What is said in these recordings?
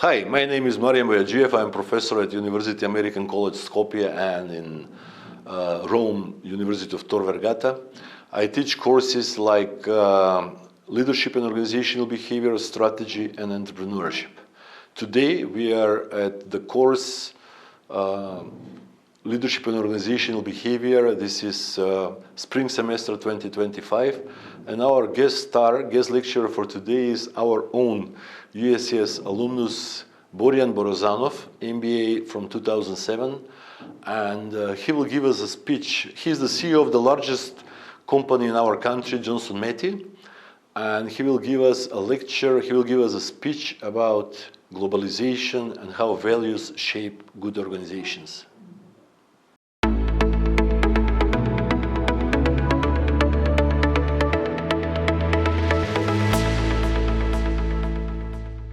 Hi, my name is Marian Boyadžiev. I'm professor at University American College Skopje and in Rome, University of Tor Vergata. I teach courses like leadership and organizational behavior, strategy, and entrepreneurship. Today we are at the course Leadership and Organizational Behavior. This is spring semester 2025, and our guest lecturer for today is our own UACS alumnus BOROZANOV, MBA from 2007, and he will give us a speech. He's the CEO of the largest company in our country, Johnson Matthey, and he will give us a lecture, he will give us a speech about globalization and how values shape good organizations.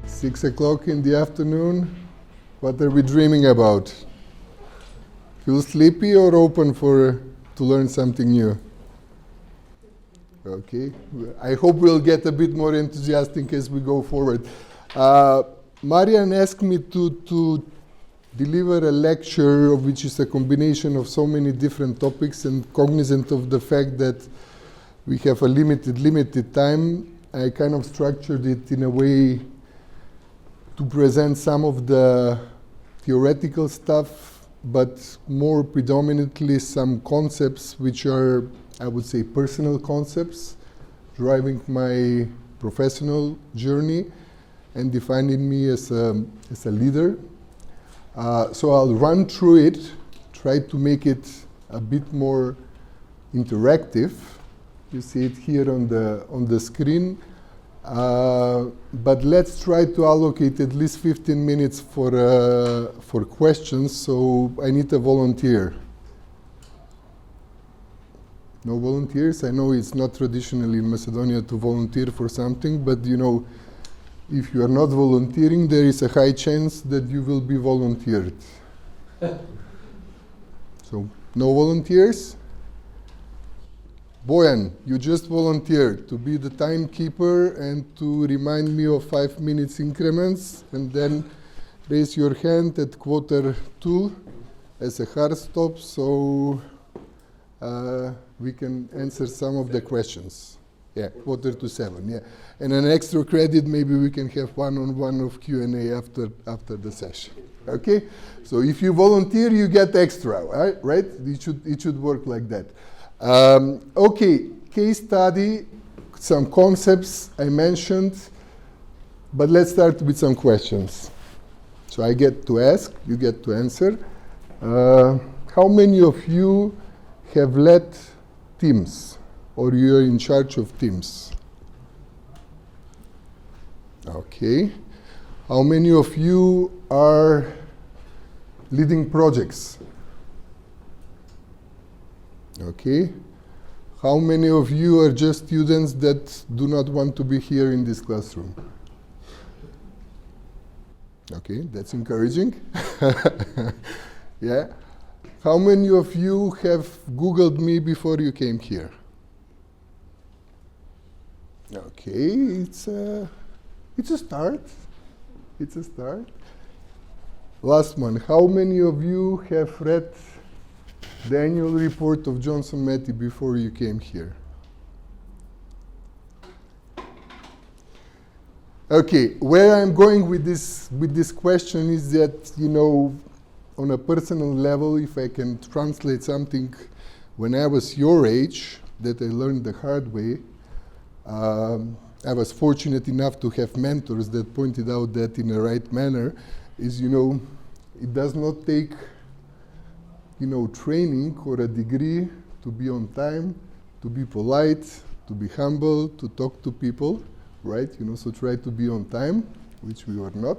Six o'clock in the afternoon. What are we dreaming about? Feel sleepy or open to learn something new? Okay. I hope we'll get a bit more enthusiastic as we go forward. Marian asked me to deliver a lecture which is a combination of so many different topics, and cognizant of the fact that we have a limited time, I kind of structured it in a way to present some of the theoretical stuff, but more predominantly some concepts which are, I would say, personal concepts, driving my professional journey and defining me as a leader. So I'll run through it, try to make it a bit more interactive. You see it here on the screen. But let's try to allocate at least 15 minutes for questions, so I need a volunteer. No volunteers? I know it's not traditionally in Macedonia to volunteer for something, but you know, if you are not volunteering, there is a high chance that you will be volunteered. So, no volunteers? Bojan, you just volunteered to be the timekeeper and to remind me of 5 minutes increments, and then raise your hand at 1:45 as a hard stop, so we can answer some of the questions. Yeah, 6:45, yeah. And an extra credit, maybe we can have one-on-one of Q&A after the session. Okay? So if you volunteer, you get extra, right? It should work like that. Okay, case study, some concepts I mentioned, but let's start with some questions. So I get to ask, you get to answer. How many of you have led teams, or you're in charge of teams? Okay. How many of you are leading projects? Okay. How many of you are just students that do not want to be here in this classroom? Okay, that's encouraging. Yeah. How many of you have Googled me before you came here? Okay, it's a start. It's a start. Last one. How many of you have read the annual report of Johnson Matthey before you came here? Okay, where I'm going with this question is that, you know, on a personal level, if I can translate something when I was your age that I learned the hard way, I was fortunate enough to have mentors that pointed out that in the right manner, is, you know, it does not take, you know, training or a degree to be on time, to be polite, to be humble, to talk to people, right? You know, so try to be on time, which we were not.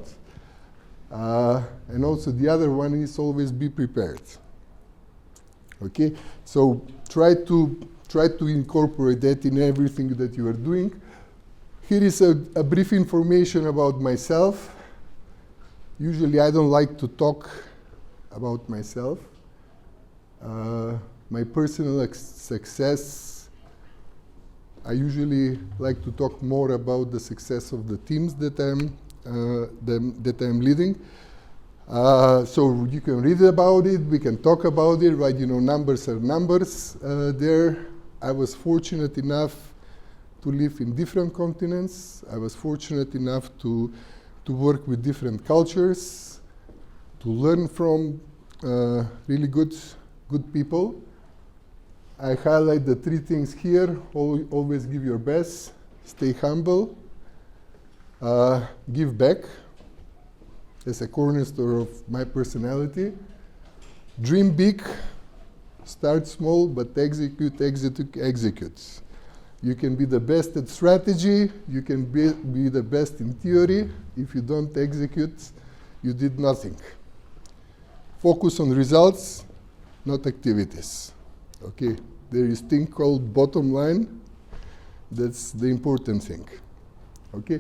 And also the other one is always be prepared. Okay, so try to incorporate that in everything that you are doing. Here is a brief information about myself. Usually I don't like to talk about myself. My personal success, I usually like to talk more about the success of the teams that I'm that I'm leading. So you can read about it, we can talk about it, right? You know, numbers are numbers there. I was fortunate enough to live in different continents. I was fortunate enough to work with different cultures, to learn from really good people. I highlight the 3 things here. Always give your best, stay humble, give back. As a cornerstone of my personality. Dream big, start small, but execute. You can be the best at strategy, you can be the best in theory. If you don't execute, you did nothing. Focus on results, not activities. Okay, there is a thing called bottom line. That's the important thing. Okay.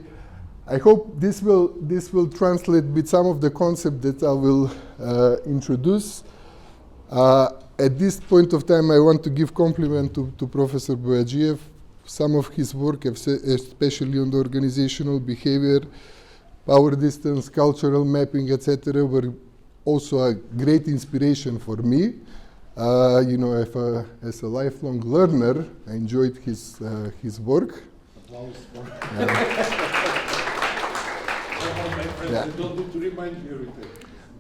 I hope this will translate with some of the concepts that I will introduce. At this point of time, I want to give compliment to Professor Boyadjiev. Some of his work, especially on the organizational behavior, power distance, cultural mapping, etc., were also a great inspiration for me. You know, as a lifelong learner, I enjoyed his work. Applause for I don't need to remind you everything.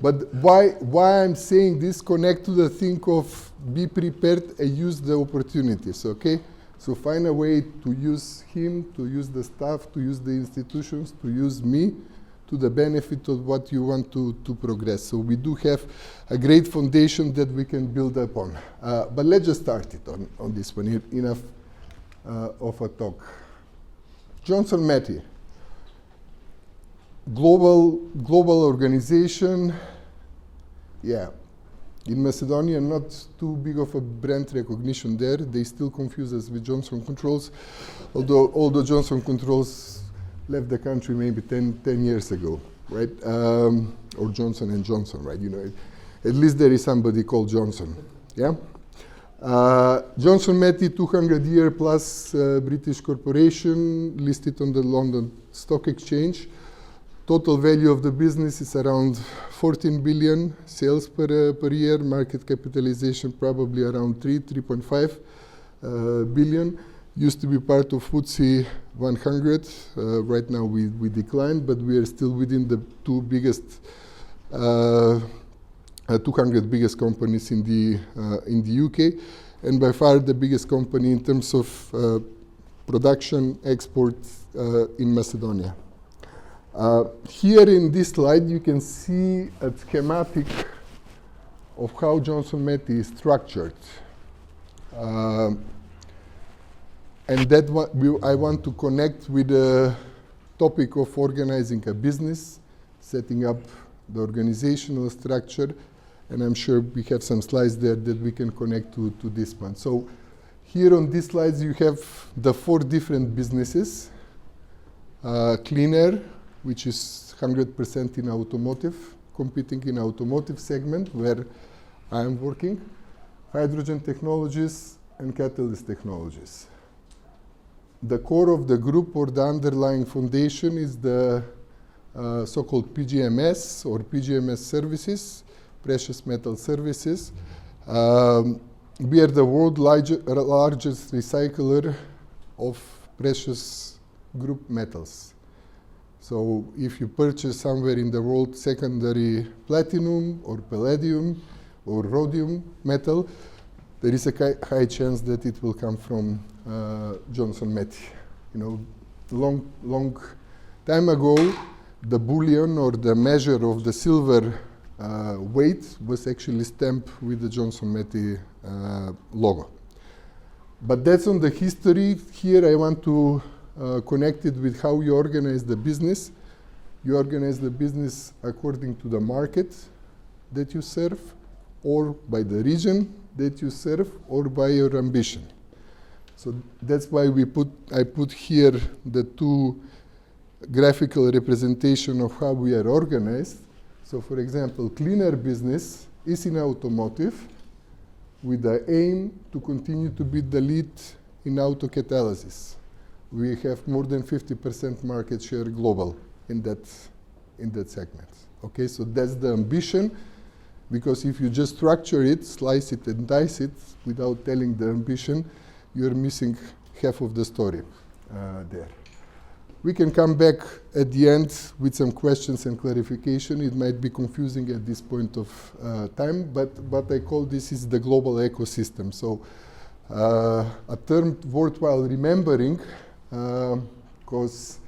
But why I'm saying this, connect to the thing of be prepared and use the opportunities, okay? So find a way to use him, to use the staff, to use the institutions, to use me to the benefit of what you want to progress. So we do have a great foundation that we can build upon. But let's just start it on this one, enough of a talk. Johnson Matthey. Global organization, yeah. In Macedonia, not too big of a brand recognition there. They still confuse us with Johnson Controls, although Johnson Controls left the country maybe 10 years ago, right? Or Johnson & Johnson, right? You know, at least there is somebody called Johnson, yeah? Johnson Matthey, 200-year plus British corporation, listed on the London Stock Exchange. Total value of the business is around 14 billion sales per year, market capitalization probably around 3.5 billion. Used to be part of FTSE 100. Right now we declined, but we are still within the 200 biggest companies in the UK, and by far the biggest company in terms of production, export in Macedonia. Here in this slide, you can see a schematic of how Johnson Matthey is structured. And that I want to connect with the topic of organizing a business, setting up the organizational structure, and I'm sure we have some slides there that we can connect to this one. So here on these slides, you have the 4 different businesses. Clean Air, which is 100% in automotive, competing in automotive segment where I'm working, Hydrogen Technologies and Catalyst Technologies. The core of the group or the underlying foundation is the so-called PGMS or PGMS services, precious metal services. We are the world's largest recycler of precious group metals. So if you purchase somewhere in the world secondary platinum or palladium or rhodium metal, there is a high chance that it will come from Johnson Matthey. You know, long time ago, the bullion or the measure of the silver weight was actually stamped with the Johnson Matthey logo. But that's on the history. Here I want to connect it with how you organize the business. You organize the business according to the market that you serve, or by the region that you serve, or by your ambition. So that's why I put here the 2 graphical representation of how we are organized. So for example, Clean Air business is in automotive with the aim to continue to be the lead in auto catalysis. We have more than 50% market share global in that in that segment. Okay, so that's the ambition, because if you just structure it, slice it and dice it without telling the ambition, you're missing half of the story there. We can come back at the end with some questions and clarification. It might be confusing at this point of time, but what I call this is the global ecosystem. So a term worthwhile remembering, because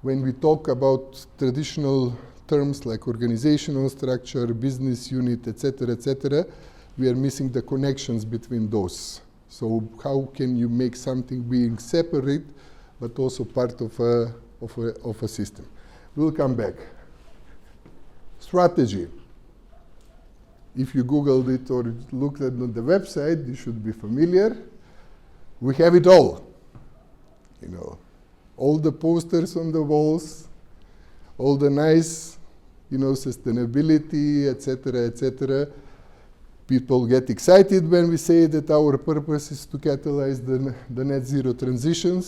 when we talk about traditional terms like organizational structure, business unit, etc., we are missing the connections between those. So how can you make something being separate, but also part of a system? We'll come back. Strategy. If you Googled it or looked at it on the website, you should be familiar. We have it all. You know, all the posters on the walls, all the nice, you know, sustainability, etc. People get excited when we say that our purpose is to catalyze the net zero transition,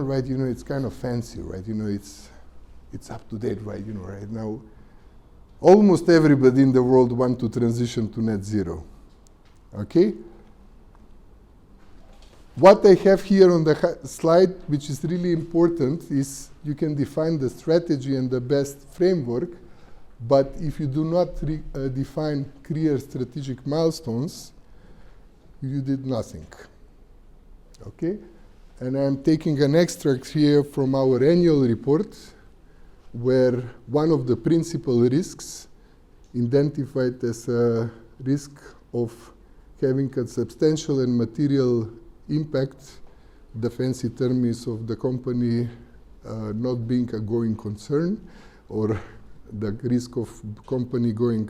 right? You know, it's kind of fancy, right? You know, it's up to date, right? You know, right now, almost everybody in the world wants to transition to net zero. Okay? What I have here on the slide, which is really important, is you can define the strategy and the best framework, but if you do not define clear strategic milestones, you did nothing. Okay? And I'm taking an extract here from our annual report, where one of the principal risks identified as a risk of having a substantial and material impact, the fancy term is of the company not being a going concern, or the risk of company going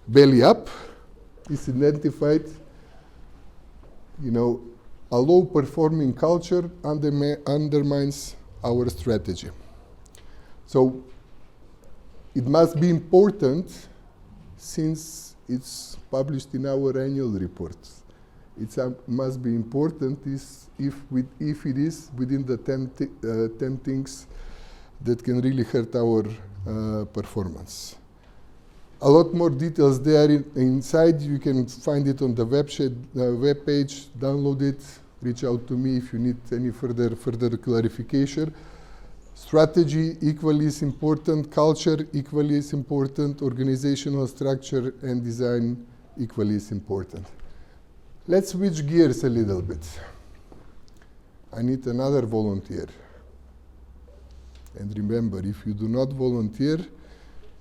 belly up, is identified. You know, a low performing culture undermines our strategy. So it must be important, since it's published in our annual reports. It must be important if it is within the 10 things that can really hurt our performance. A lot more details there inside. You can find it on the web page, download it, reach out to me if you need any further clarification. Strategy equally is important, culture equally is important, organizational structure and design equally is important. Let's switch gears a little bit. I need another volunteer. And remember, if you do not volunteer,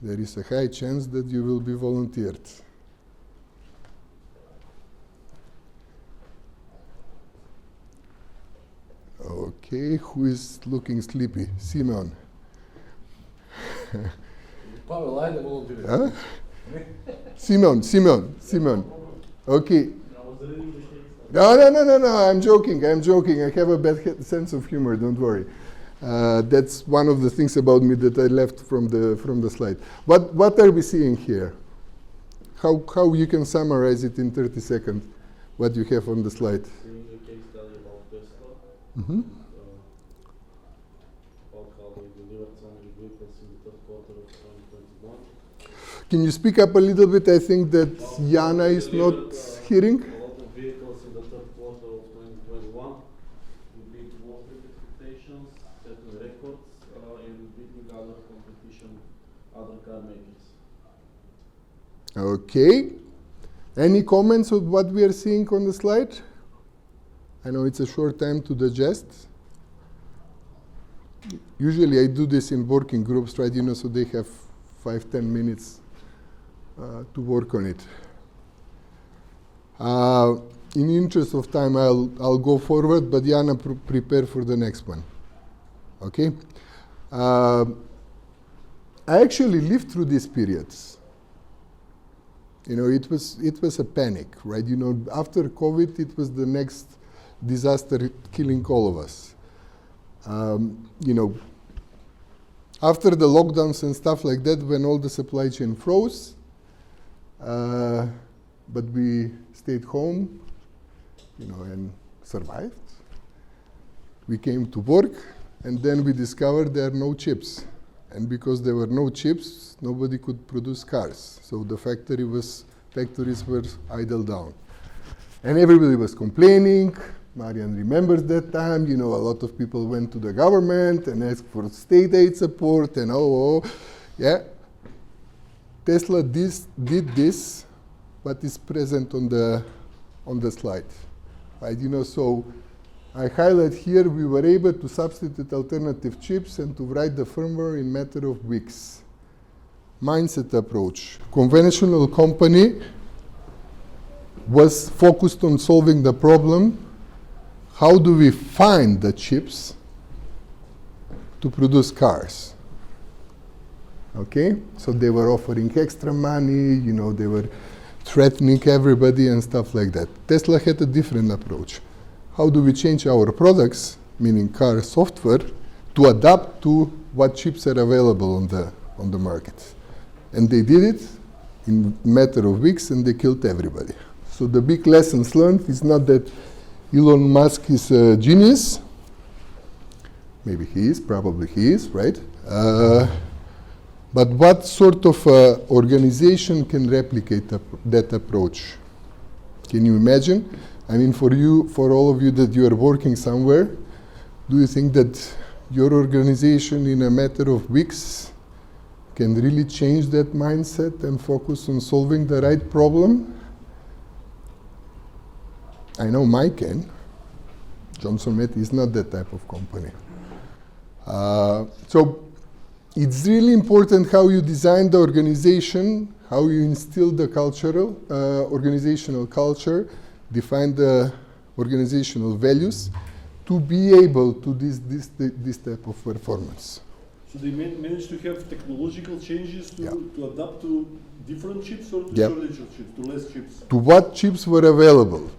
there is a high chance that you will be volunteered. Okay, who is looking sleepy? Simon. Pavel, ajde volunteer. Huh? Simon. Okay. No, I'm joking. I have a bad sense of humor, don't worry. That's one of the things about me that I left from the slide. What are we seeing here? How you can summarize it in 30 seconds, what you have on the slide? Seeing a case study about Tesla, Mm-hmm. about how they delivered so many vehicles in the third quarter of 2021. Can you speak up a little bit? I think that Jana is not hearing. A lot of vehicles in the third quarter of 2021, beat Wall Street expectations, setting records, and beating other competition, other car makers. Okay. Any comments on what we are seeing on the slide? I know it's a short time to digest. Usually I do this in working groups, right? You know, so they have 5-10 minutes to work on it. In the interest of time, I'll go forward, but Jana, prepare for the next one. Okay? I actually lived through these periods. You know, it was a panic, right? You know, after COVID, it was the next disaster killing all of us. You know, after the lockdowns and stuff like that, when all the supply chain froze, but we stayed home, you know, and survived. We came to work, and then we discovered there are no chips. And because there were no chips, nobody could produce cars. So the factories were idle down. And everybody was complaining. Marian remembers that time. You know, a lot of people went to the government and asked for state aid support and yeah. Tesla did this, but is present on the slide, right? You know, so I highlight here we were able to substitute alternative chips and to write the firmware in matter of weeks. Mindset approach. Conventional company was focused on solving the problem. How do we find the chips to produce cars? Okay, so they were offering extra money, you know, they were threatening everybody and stuff like that. Tesla had a different approach. How do we change our products, meaning car software, to adapt to what chips are available on the market? And they did it in a matter of weeks, and they killed everybody. So the big lessons learned is not that Elon Musk is a genius. Maybe he is, probably he is, right? But what sort of organization can replicate that approach? Can you imagine? I mean, for all of you that you are working somewhere, do you think that your organization in a matter of weeks can really change that mindset and focus on solving the right problem? I know mine can. Johnson Matthey is not that type of company. So it's really important how you design the organization, how you instill the organizational culture, define the organizational values to be able to this type of performance. So they managed to have technological changes to adapt to different chips or to shortage of chips, to less chips? To what chips were available.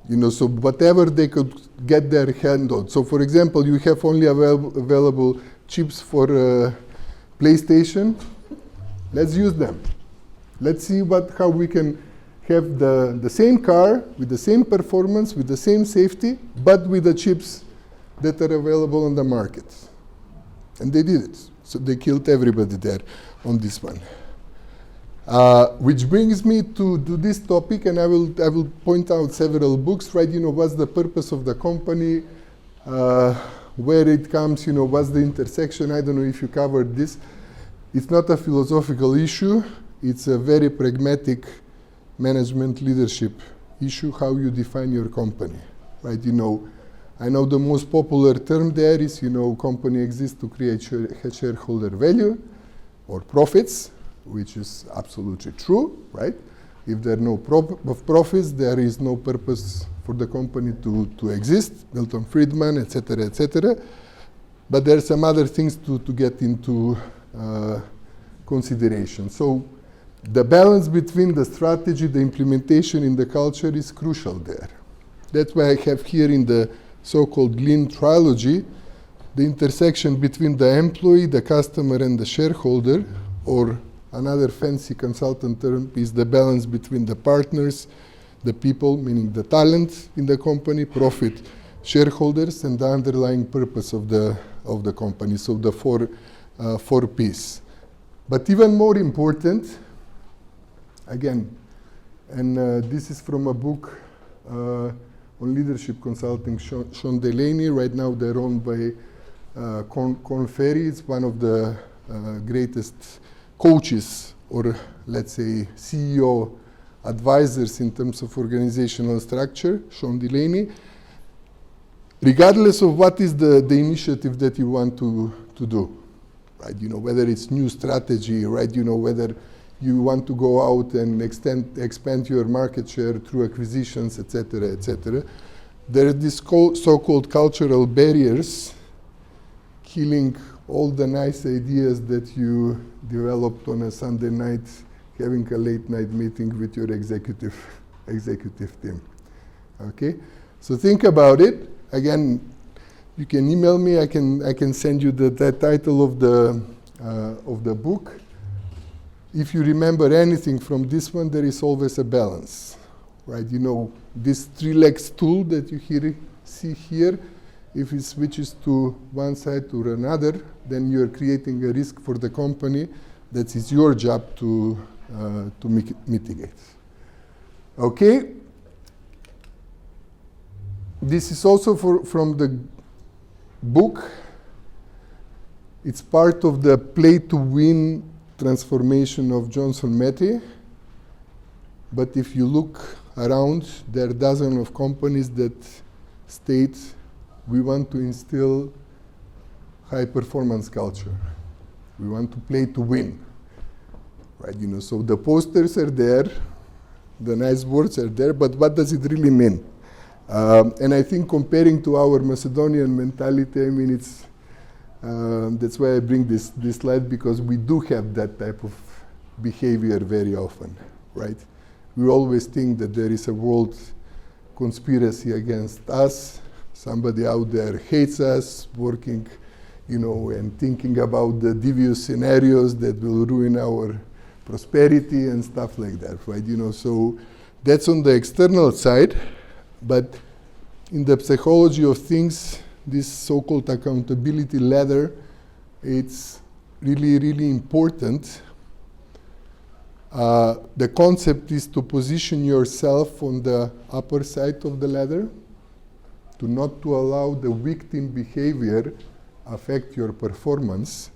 You know, so whatever they could get their hand on. So for example, you have only available chips for PlayStation. Let's use them. Let's see how we can have the same car with the same performance, with the same safety, but with the chips that are available on the market. And they did it. So they killed everybody there on this one. Which brings me to this topic, and I will point out several books, right? You know, what's the purpose of the company, where it comes, you know, what's the intersection? I don't know if you covered this. It's not a philosophical issue. It's a very pragmatic management leadership issue, how you define your company, right? You know, I know the most popular term there is, you know, company exists to create shareholder value or profits, which is absolutely true, right? If there are no profits, there is no purpose for the company to exist, Milton Friedman, etc., etc. But there are some other things to get into consideration. So the balance between the strategy, the implementation in the culture is crucial there. That's why I have here in the so-called Lean trilogy, the intersection between the employee, the customer, and the shareholder, or another fancy consultant term is the balance between the partners, the people, meaning the talent in the company, profit, shareholders, and the underlying purpose of the company. So the four P's. But even more important, again, and this is from a book on leadership consulting, Sean Delaney. Right now they're owned by Korn Ferry. It's one of the greatest coaches, or let's say CEO advisors in terms of organizational structure, Sean Delaney. Regardless of what is the initiative that you want to do, right? You know, whether it's new strategy, right? You know, whether you want to go out and expand your market share through acquisitions, etc., etc. There are these so-called cultural barriers killing all the nice ideas that you developed on a Sunday night, having a late night meeting with your executive team. Okay, so think about it. Again, you can email me. I can send you the title of the book. If you remember anything from this one, there is always a balance, right? You know, this 3 legs stool that you see here If it switches to one side or another, then you're creating a risk for the company that is your job to mitigate. Okay? This is also from the book. It's part of the play to win transformation of Johnson Matthey. But if you look around, there are dozens of companies that state we want to instill high performance culture. We want to play to win. Right? You know, so the posters are there, the nice words are there, but what does it really mean? And I think comparing to our Macedonian mentality, I mean, it's that's why I bring this slide, because we do have that type of behavior very often, right? We always think that there is a world conspiracy against us. Somebody out there hates us, working, you know, and thinking about the devious scenarios that will ruin our prosperity and stuff like that, right? You know, so that's on the external side, but in the psychology of things, this so-called accountability ladder, it's really, really important. The concept is to position yourself on the upper side of the ladder, to not to allow the victim behavior affect your performance,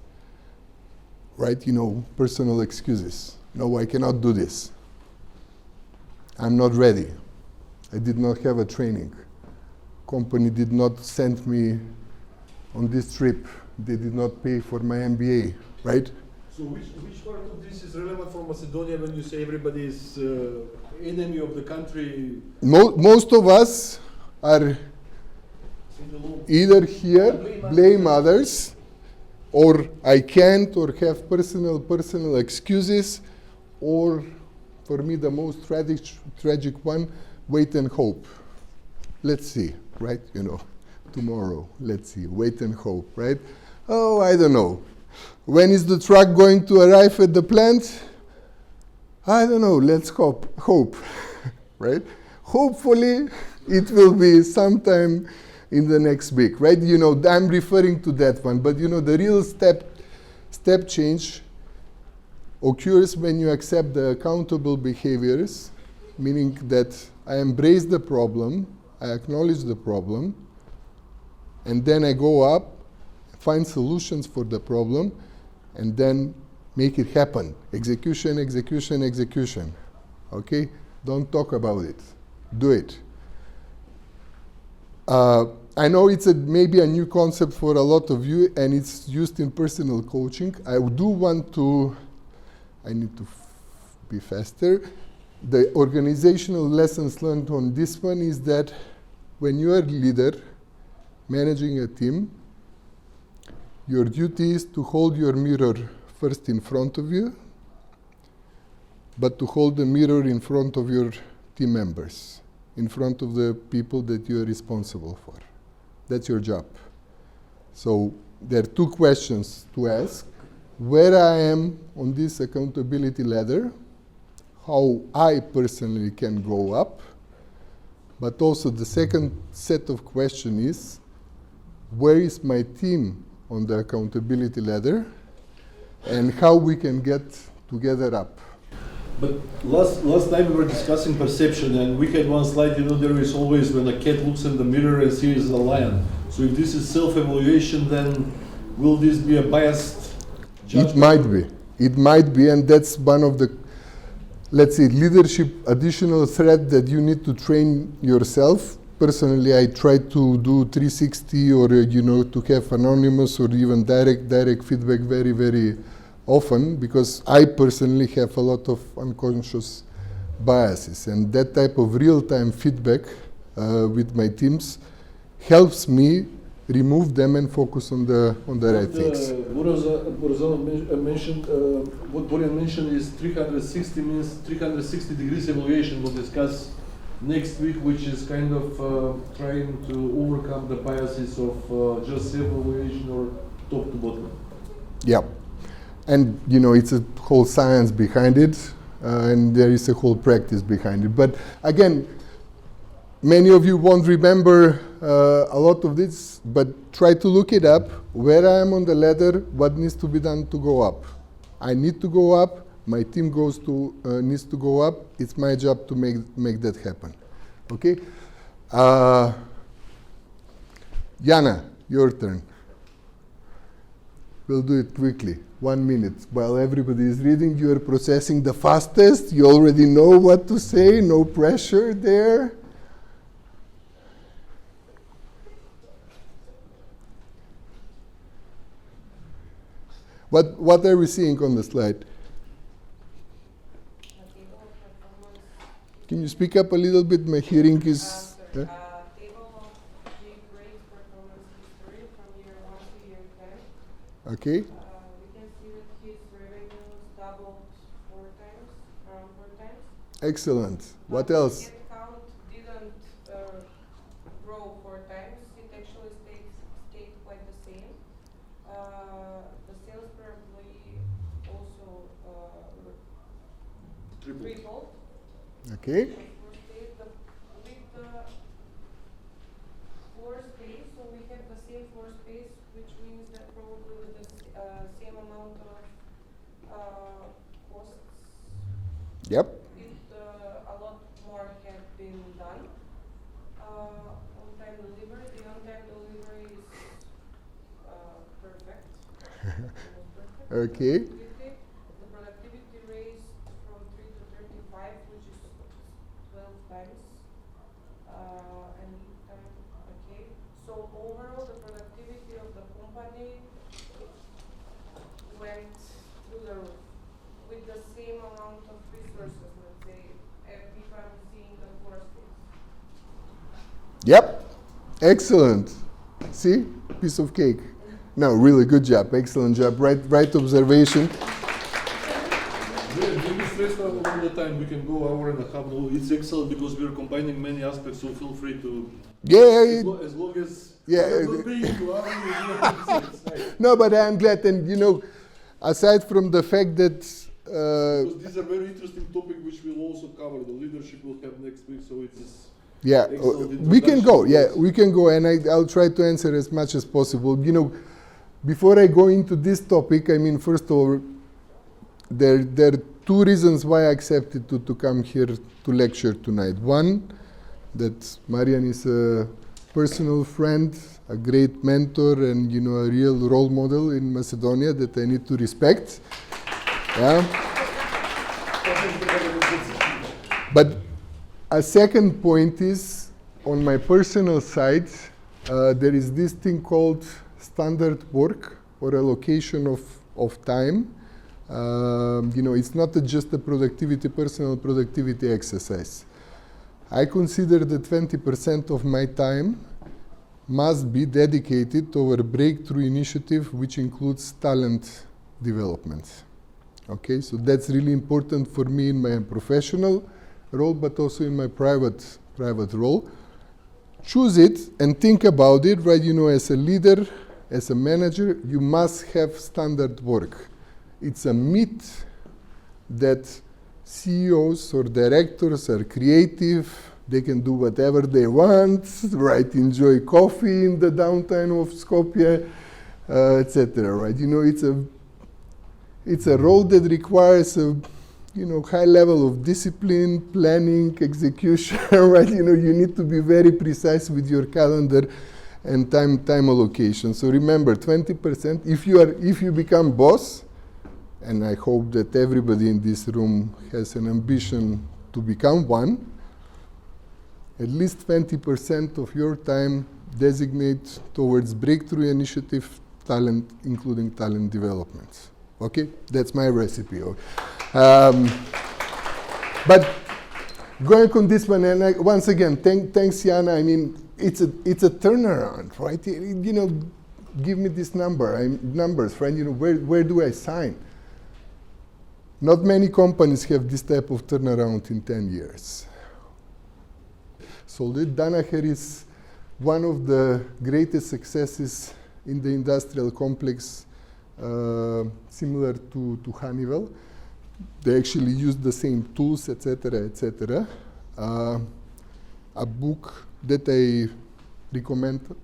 right? You know, personal excuses. No, I cannot do this. I'm not ready. I did not have a training. Company did not send me on this trip. They did not pay for my MBA, right? So which part of this is relevant for Macedonia when you say everybody is enemy of the country? Most of us are either here, blame others, or I can't, or have personal excuses, or for me the most tragic one, wait and hope. Let's see, right? You know, tomorrow, let's see, wait and hope, right? Oh, I don't know. When is the truck going to arrive at the plant? I don't know, let's hope, right? Hopefully it will be sometime in the next week, right? You know, I'm referring to that one, but you know, the real step change occurs when you accept the accountable behaviors, meaning that I embrace the problem, I acknowledge the problem, and then I go up, find solutions for the problem, and then make it happen. Execution, execution, execution. Okay? Don't talk about it. Do it. I know it's maybe a new concept for a lot of you, and it's used in personal coaching. I do want to, I need to be faster. The organizational lessons learned on this one is that when you are a leader managing a team, your duty is to hold your mirror first in front of you, but to hold the mirror in front of your team members, in front of the people that you are responsible for. That's your job. So there are two questions to ask: where I am on this accountability ladder, how I personally can go up, but also the second set of questions is, where is my team on the accountability ladder, and how we can get together up. But last time we were discussing perception, and we had one slide, you know, there is always when a cat looks in the mirror and sees a lion. So if this is self-evaluation, then will this be a biased judgment? It might be, and that's one of the, let's say, leadership additional thread that you need to train yourself. Personally, I try to do 360 or, you know, to have anonymous or even direct feedback very, very often, because I personally have a lot of unconscious biases, and that type of real-time feedback with my teams helps me remove them and focus on the right things. Borozanov mentioned, what Borjan mentioned is 360 means 360 degrees evaluation. We'll discuss next week, which is kind of trying to overcome the biases of just self-evaluation or top to bottom. Yeah. And, you know, it's a whole science behind it, and there is a whole practice behind it. But again, Many of you won't remember a lot of this, but try to look it up. Where I am on the ladder, what needs to be done to go up. I need to go up, my team needs to go up. It's my job to make that happen. Okay? Jana, your turn. We'll do it quickly, 1 minute. While everybody is reading, you are processing the fastest. You already know what to say, no pressure there. What are we seeing on the slide? Can you speak up a little bit? My hearing is... Table of G grade performance history from year 1 to year 10. Okay. We can see that his revenues doubled 4 times, around 4 times. Excellent. What But else? the headcount didn't grow 4 times. It actually stayed quite the same. The sales per employee also tripled. Okay. With the floor space, so we have the same floor space, which means that probably with the same amount of costs, Yep. a lot more have been done. On-time delivery, the on-time delivery is perfect. Almost perfect. Okay. The productivity raised from 3 to 35, which is 12 times. And lead time, okay. So overall, the productivity of the company went through the roof with the same amount of resources, let's say, if I'm seeing the floor space. Yep. Excellent. See? Piece of cake. No, really good job. Excellent job. Right observation. Don't be stressed all the time. We can go hour and a half. No, it's excellent because we are combining many aspects. So feel free to. Yeah. As long as. Yeah. we are not being too hours, it's fine. No, but I'm glad. And, you know, aside from the fact that... Because these are very interesting topic which we'll also cover. The leadership will have next week. So it's. Yeah, Excellent we can go. introduction. Yeah, we can go, and I'll try to answer as much as possible. You know, before I go into this topic, I mean, first of all, there are 2 reasons why I accepted to come here to lecture tonight. One, that Marian is a personal friend, a great mentor, and you know, a real role model in Macedonia that I need to respect. Yeah. But a second point is, on my personal side, there is this thing called standard work or allocation of time. You know, it's not just a personal productivity exercise. I consider that 20% of my time must be dedicated to our breakthrough initiative, which includes talent development. Okay, so that's really important for me in my professional role, but also in my private role. Choose it and think about it, right? You know, as a leader, as a manager, you must have standard work. It's a myth that CEOs or directors are creative, they can do whatever they want, right? Enjoy coffee in the downtown of Skopje, etc. Right? You know, it's a role that requires a high level of discipline, planning, execution. Right? You know, you need to be very precise with your calendar and time allocation. So remember, 20%. If you become boss, and I hope that everybody in this room has an ambition to become one, at least 20% of your time designate towards breakthrough initiative, talent, including talent development. Okay, that's my recipe. But going on this one, and once again, thanks, Jana. I mean, it's a turnaround, right? You know, give me this numbers, right? You know, where do I sign? Not many companies have this type of turnaround in 10 years. So Danaher is one of the greatest successes in the industrial complex, similar to Honeywell. They actually use the same tools, etc., etc. a book that I recommend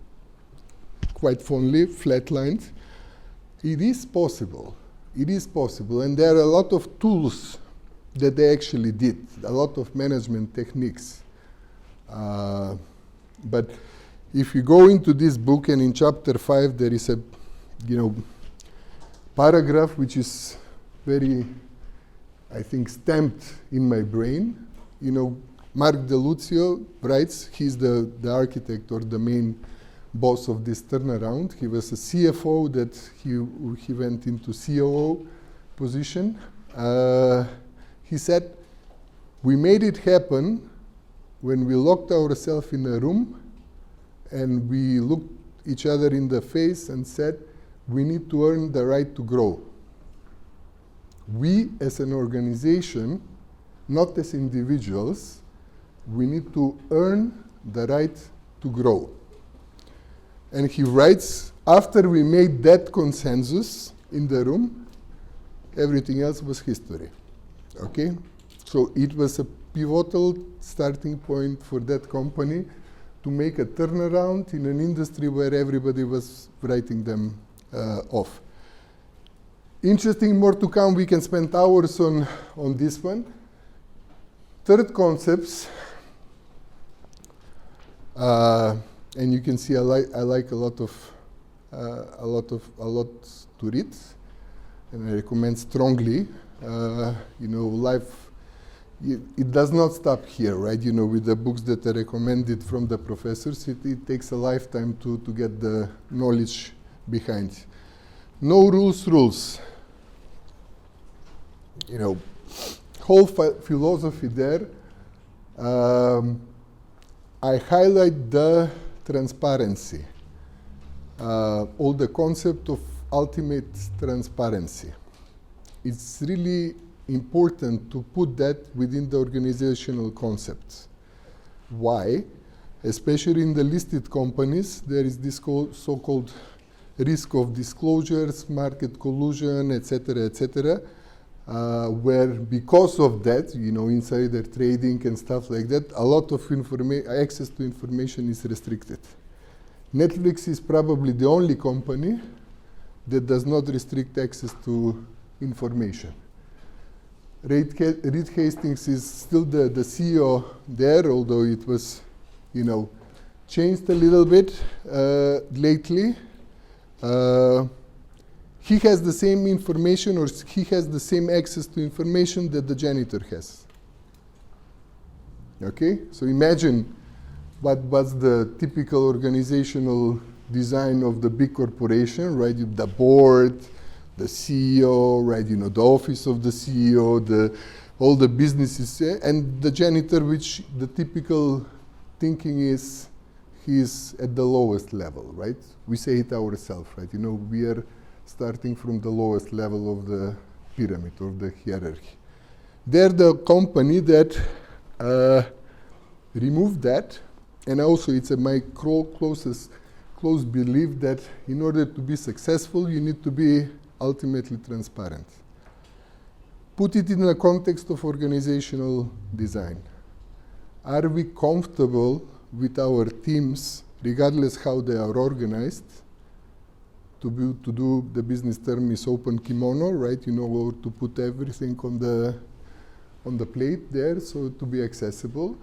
quite fondly, Flatlines. It is possible. It is possible. And there are a lot of tools that they actually did, a lot of management techniques. But if you go into this book, and in chapter 5 there is a paragraph which is very, I think, stamped in my brain. Mark DeLucio writes, he's the architect or the main boss of this turnaround. He was a CFO that he went into COO position. He said, we made it happen when we locked ourselves in a room and we looked each other in the face and said, we need to earn the right to grow. We as an organization, not as individuals, we need to earn the right to grow. And he writes, after we made that consensus in the room, everything else was history. Okay? So it was a pivotal starting point for that company to make a turnaround in an industry where everybody was writing them off. Interesting, more to come. We can spend hours on this one. Third concepts, and you can see I like a lot to read, and I recommend strongly. Life, it does not stop here, right? With the books that are recommended from the professors, it takes a lifetime to get the knowledge behind. No rules. Whole philosophy there. I highlight the transparency, all the concept of ultimate transparency. It's really important to put that within the organizational concepts. Why? Especially in the listed companies, there is this so-called risk of disclosures, market collusion, etc., where because of that, insider trading and stuff like that, a lot of access to information is restricted. Netflix is probably the only company that does not restrict access to information. Reed Hastings is still the CEO there, although it was, changed a little bit lately. He has the same information, or he has the same access to information that the janitor has. Okay, so imagine what's the typical organizational design of the big corporation, right? The board, the CEO, right? The office of the CEO, all the businesses, and the janitor, which the typical thinking is he's at the lowest level, right? We say it ourselves, right? We are starting from the lowest level of the pyramid or the hierarchy. They're the company that removed that, and also it's my close belief that in order to be successful, you need to be ultimately transparent. Put it in the context of organizational design. Are we comfortable with our teams, regardless how they are organized, to do, the business term is open kimono, right? Or to put everything on the plate there, so to be accessible.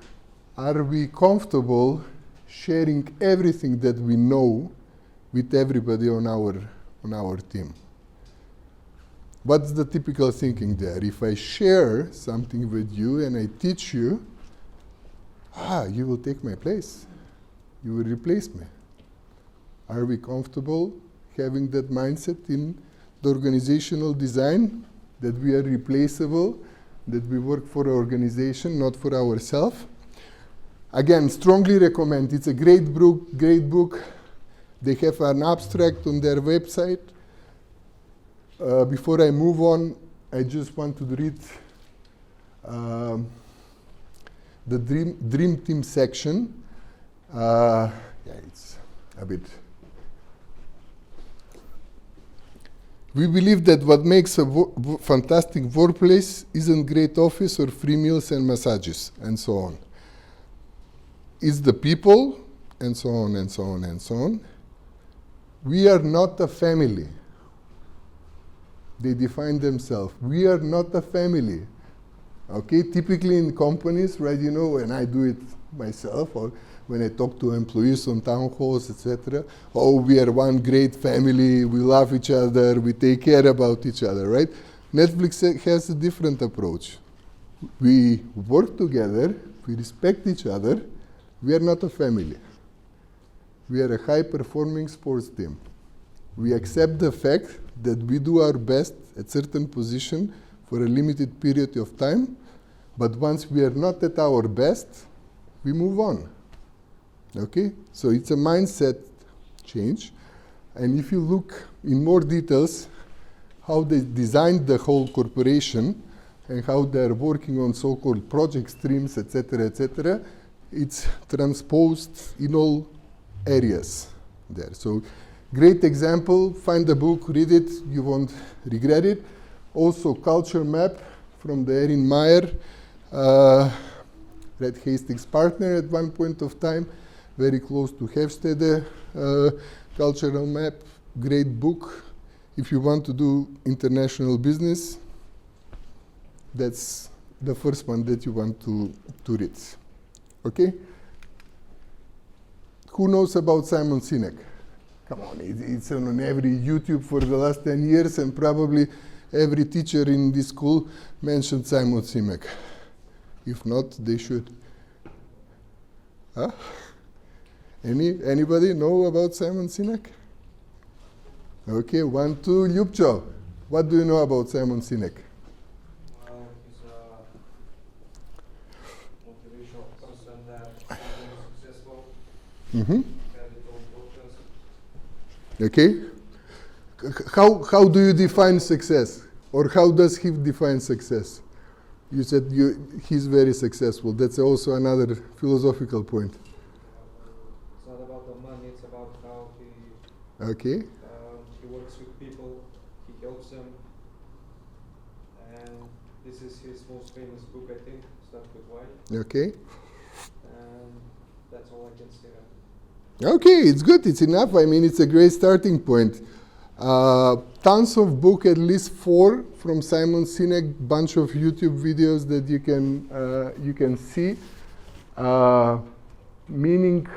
Are we comfortable sharing everything that we know with everybody on our team? What's the typical thinking there? If I share something with you and I teach you, you will take my place. You will replace me. Are we comfortable having that mindset in the organizational design, that we are replaceable, that we work for our organization, not for ourselves? Again, strongly recommend. It's a great book. They have an abstract on their website. Before I move on, I just want to read the Dream Team section. It's a bit. We believe that what makes a fantastic workplace isn't great office or free meals and massages and so on. it's the people, and so on and so on and so on. We are not a family. They define themselves. We are not a family. Okay, typically in companies, right, you know, when I do it myself, or when I talk to employees on town halls, etc., oh, we are one great family, we love each other, we take care about each other, right? Netflix has a different approach. We work together, we respect each other, we are not a family. We are a high-performing sports team. We accept the fact that we do our best at certain position for a limited period of time, but once we are not at our best, we move on. Okay? So it's a mindset change. And if you look in more details how they designed the whole corporation and how they're working on so-called project streams, etc., it's transposed in all areas there. So great example, find the book, read it, you won't regret it. Also culture map from the Erin Meyer, Red Hastings partner at one point of time, very close to Hofstede, cultural map, great book. If you want to do international business, that's the first one that you want to read. Okay? Who knows about Simon Sinek? Come on, it's on every YouTube for the last 10 years, and probably every teacher in this school mentioned Simon Sinek. If not, they should. Huh? Anybody know about Simon Sinek? Okay, 1, 2, Ljubčo. What do you know about Simon Sinek? Well, he's a motivational person that is very successful. Mm-hmm. Had his own podcast. Okay. How do you define success? Or how does he define success? You said he's very successful. That's also another philosophical point. It's not about the money, it's about how he Okay. he works with people, he helps them. And this is his most famous book, I think, Start with Why. Okay. And that's all I can say. Okay, it's good. It's enough. I mean, it's a great starting point. Tons of books, at least 4 from Simon Sinek, bunch of YouTube videos that you can see. Meaning,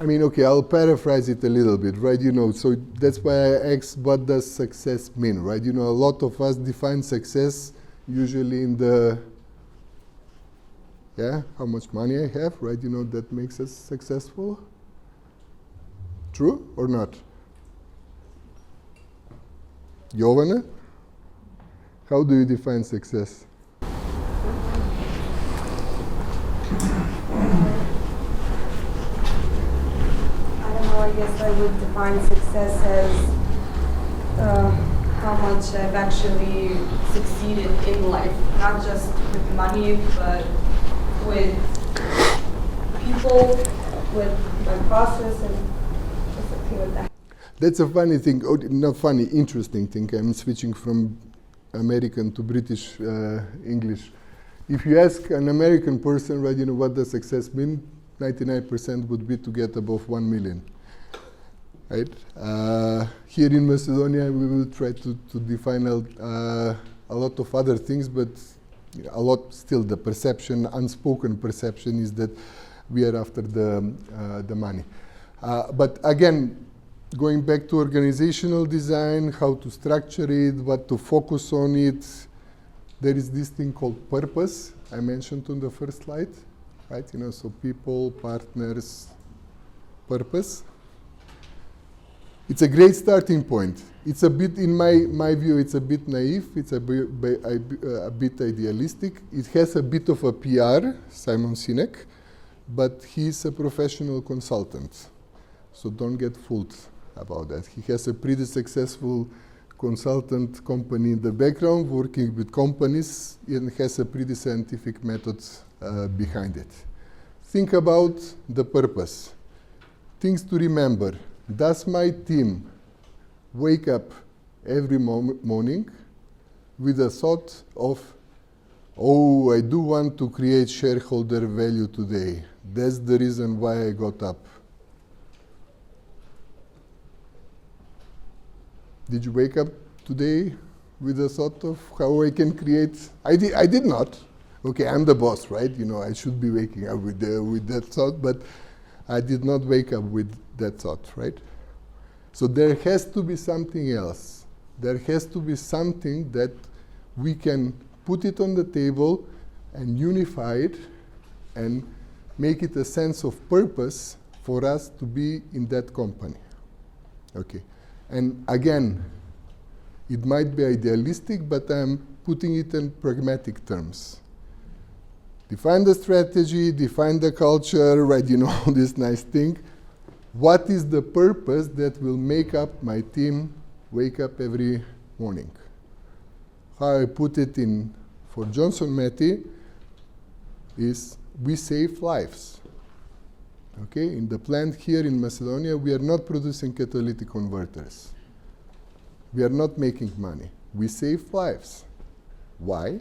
I mean, okay, I'll paraphrase it a little bit, right? You know, so that's why I asked, what does success mean, right? You know, a lot of us define success usually in the, how much money I have, right? You know, that makes us successful. True or not? Jovana, how do you define success? I don't know, I guess I would define success as how much I've actually succeeded in life, not just with money, but with people, with my process, and just okay with that. That's a funny thing, not funny, interesting thing. I'm switching from American to British English. If you ask an American person, right, you know, what does success mean? 99% would be to get above 1 million. Right? Here in Macedonia, we will try to define a lot of other things, but a lot still the perception, unspoken perception, is that we are after the money. But again, going back to organizational design, how to structure it, what to focus on it, there is this thing called purpose, I mentioned on the first slide, right? You know, so people, partners, purpose. It's a great starting point. It's a bit, in my view, it's a bit naive, it's a bit idealistic. It has a bit of a PR, Simon Sinek, but he's a professional consultant, so don't get fooled about that. He has a pretty successful consultant company in the background, working with companies, and has a pretty scientific method behind it. Think about the purpose. Things to remember. Does my team wake up every morning with a thought of, oh, I do want to create shareholder value today. That's the reason why I got up. Did you wake up today with a thought of how I can create? I did not. Okay, I'm the boss, right? You know, I should be waking up with that thought, but I did not wake up with that thought, right? So there has to be something else. There has to be something that we can put it on the table and unify it and make it a sense of purpose for us to be in that company. Okay. And again, it might be idealistic, but I'm putting it in pragmatic terms. Define the strategy, define the culture, right, you know, all this nice thing. What is the purpose that will make up my team wake up every morning? How I put it in for Johnson Matthey is we save lives. Okay, in the plant here in Macedonia, we are not producing catalytic converters. We are not making money. We save lives. Why?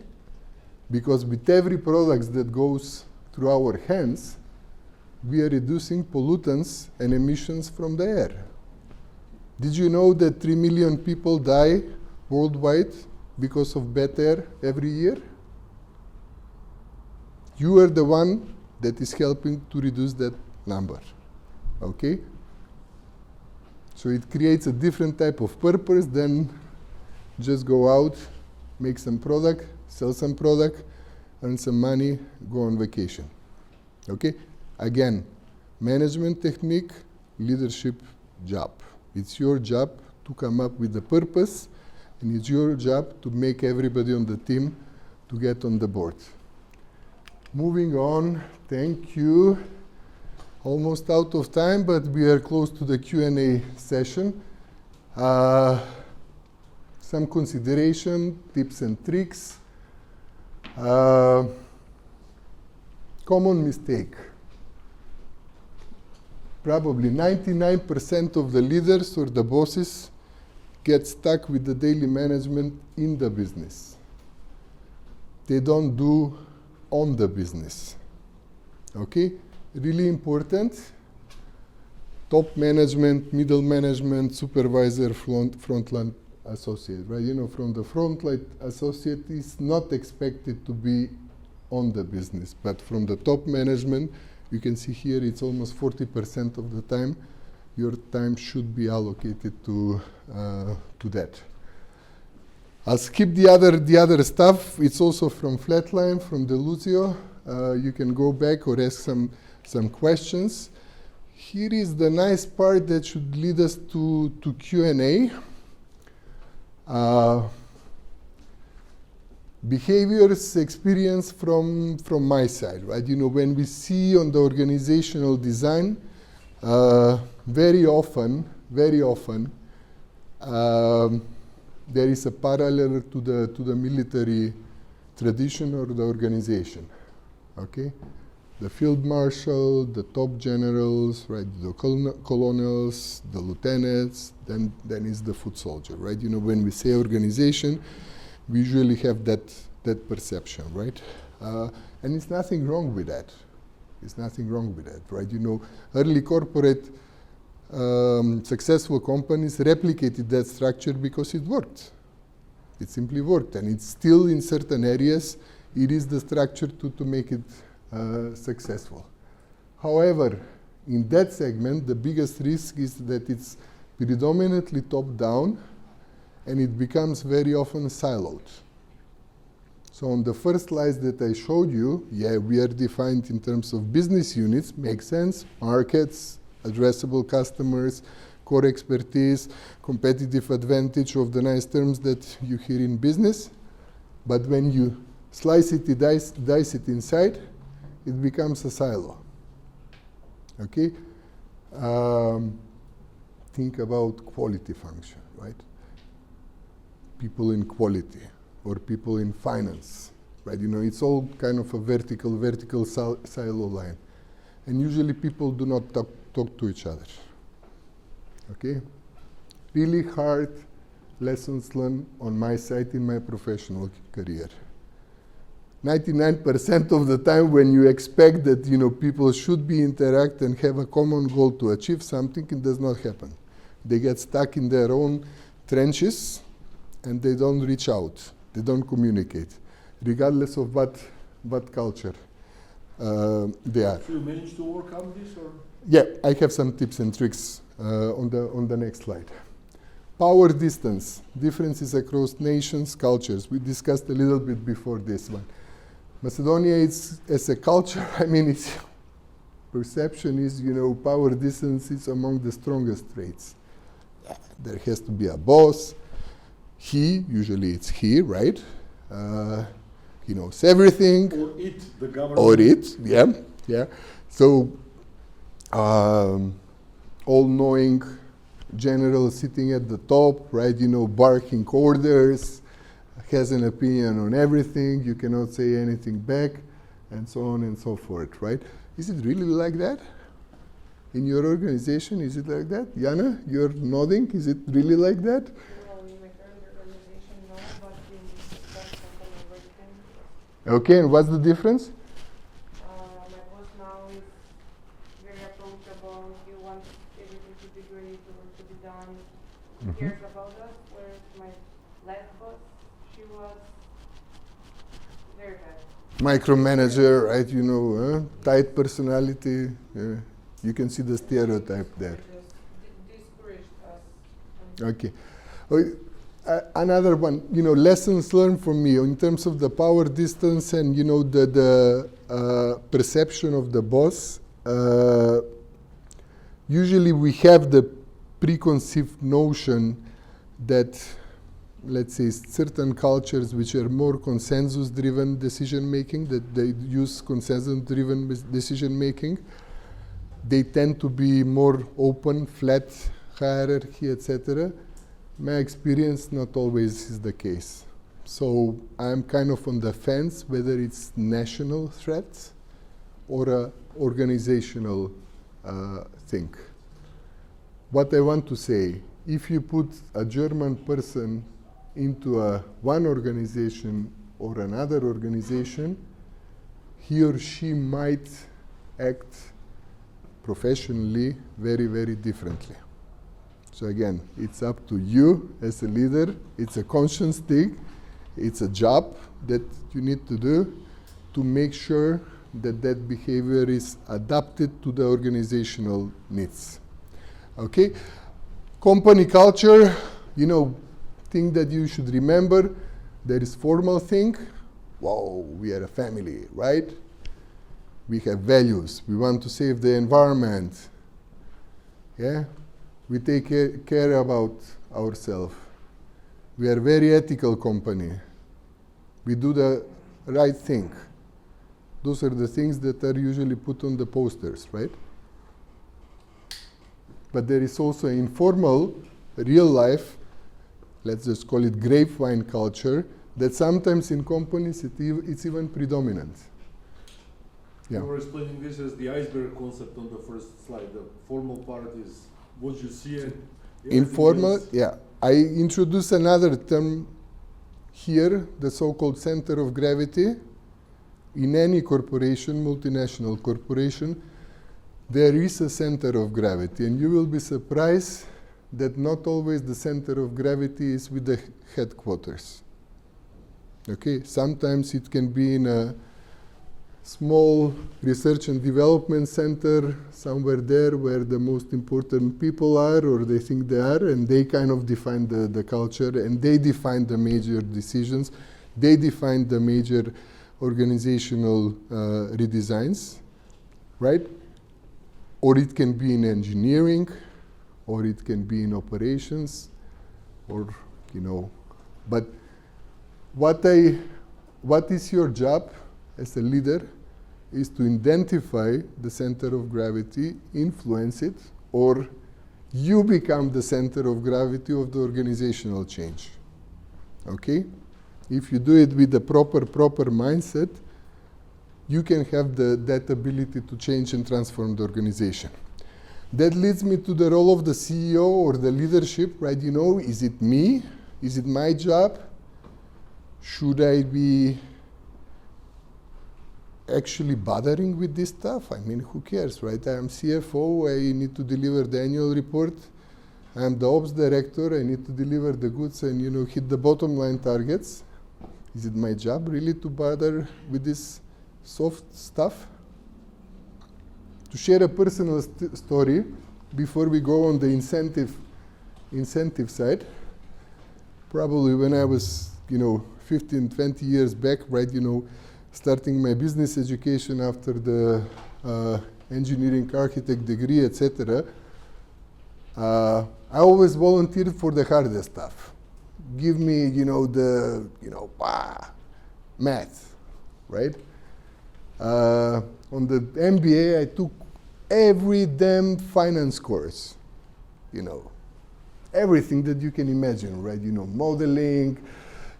Because with every product that goes through our hands, we are reducing pollutants and emissions from the air. Did you know that 3 million people die worldwide because of bad air every year? You are the one that is helping to reduce that number. Okay? So it creates a different type of purpose than just go out, make some product, sell some product, earn some money, go on vacation. Okay? Again, management technique, leadership job. It's your job to come up with the purpose, and it's your job to make everybody on the team to get on the board. Moving on, thank you. Almost out of time, but we are close to the Q&A session. Some consideration, tips and tricks. Common mistake. Probably 99% of the leaders or the bosses get stuck with the daily management in the business. They don't do on the business. Okay? Really important. Top management, middle management, supervisor, frontline associate, right? You know, from the frontline associate is not expected to be on the business, but from the top management, you can see here it's almost 40% of the time. Your time should be allocated to that. I'll skip the other stuff. It's also from Flatline, from Deluzio. You can go back or ask some questions. Here is the nice part that should lead us to Q&A. Behaviors experience from my side, right? You know, when we see on the organizational design, very often, there is a parallel to the military tradition or the organization. Okay, the field marshal, the top generals, right? The colonels, the lieutenants, then is the foot soldier, right? You know, when we say organization, we usually have that perception, right? And it's nothing wrong with that. It's nothing wrong with that, right? You know, early corporate successful companies replicated that structure because it worked. It simply worked, and it's still in certain areas, it is the structure to make it successful. However, in that segment, the biggest risk is that it's predominantly top-down, and it becomes very often siloed. So on the first slides that I showed you, yeah, we are defined in terms of business units, makes sense, markets, addressable customers, core expertise, competitive advantage of the nice terms that you hear in business. But when you slice it, dice it inside, it becomes a silo. Okay? Think about quality function, right? People in quality or people in finance, right? You know, it's all kind of a vertical silo line. And usually people do not talk to each other. Okay? Really hard lessons learned on my side in my professional career. 99% of the time when you expect that, you know, people should be interact and have a common goal to achieve something, it does not happen. They get stuck in their own trenches and they don't reach out. They don't communicate, regardless of what culture they are. So you managed to overcome this, or? Yeah, I have some tips and tricks on the next slide. Power distance, differences across nations, cultures. We discussed a little bit before this one. Macedonia is, as a culture, I mean, its perception is, you know, power distance is among the strongest traits. There has to be a boss. He, usually it's he, right? He knows everything. Or it, the government. Or it, yeah. So, all-knowing general sitting at the top, right? You know, barking orders, has an opinion on everything. You cannot say anything back, and so on and so forth, right? Is it really like that? In your organization, is it like that? Jana, you're nodding. Is it really like that? No, in my current organization, no, but in that company I'm working, Okay, and what's the difference? my boss now is very approachable. He wants everything to be great, the work to be done. He cares about us, whereas my last boss, she was very bad. Micromanager, right? You know, tight personality. You can see the stereotype there. Just discouraged us. Okay. Another one, you know, lessons learned from me in terms of the power distance and, you know, the perception of the boss. Usually we have the preconceived notion that, let's say, certain cultures which are more consensus-driven decision-making, that they use consensus-driven decision-making, they tend to be more open, flat hierarchy, etc. My experience not always is the case. So I'm kind of on the fence whether it's national threats or a organizational thing. What I want to say, if you put a German person into one organization or another organization, he or she might act professionally very, very differently. So again, it's up to you as a leader. It's a conscious thing. It's a job that you need to do to make sure that that behavior is adapted to the organizational needs. Okay? Company culture, you know, thing that you should remember, there is formal thing. Whoa, we are a family, right? We have values. We want to save the environment. Yeah? We take care about ourselves. We are a very ethical company. We do the right thing. Those are the things that are usually put on the posters, right? But there is also informal, real life, let's just call it grapevine culture, that sometimes in companies it's even predominant. Yeah. You were explaining this as the iceberg concept on the first slide. The formal part is what you see and Informal, else. yeah. I introduce another term here, the so-called center of gravity. In any corporation, multinational corporation, there is a center of gravity, and you will be surprised that not always the center of gravity is with the headquarters. Okay, sometimes it can be in a small research and development center somewhere there where the most important people are, or they think they are, and they kind of define the culture, and they define the major decisions, they define the major organizational redesigns, right? Or it can be in engineering, or it can be in operations, or, you know, but what is your job as a leader is to identify the center of gravity, influence it, or you become the center of gravity of the organizational change. Okay? If you do it with the proper mindset, you can have that ability to change and transform the organization. That leads me to the role of the CEO or the leadership, right? You know, is it me? Is it my job? Should I be actually bothering with this stuff? I mean, who cares, right? I am CFO, I need to deliver the annual report. I am the ops director, I need to deliver the goods and, you know, hit the bottom line targets. Is it my job really to bother with this soft stuff? To share a personal story before we go on the incentive side, probably when I was, you know, 15, 20 years back, right, you know, starting my business education after the engineering architect degree, etc., I always volunteered for the hardest stuff. Give me, you know, math, right? On the MBA, I took every damn finance course, you know, everything that you can imagine, right? You know, modeling,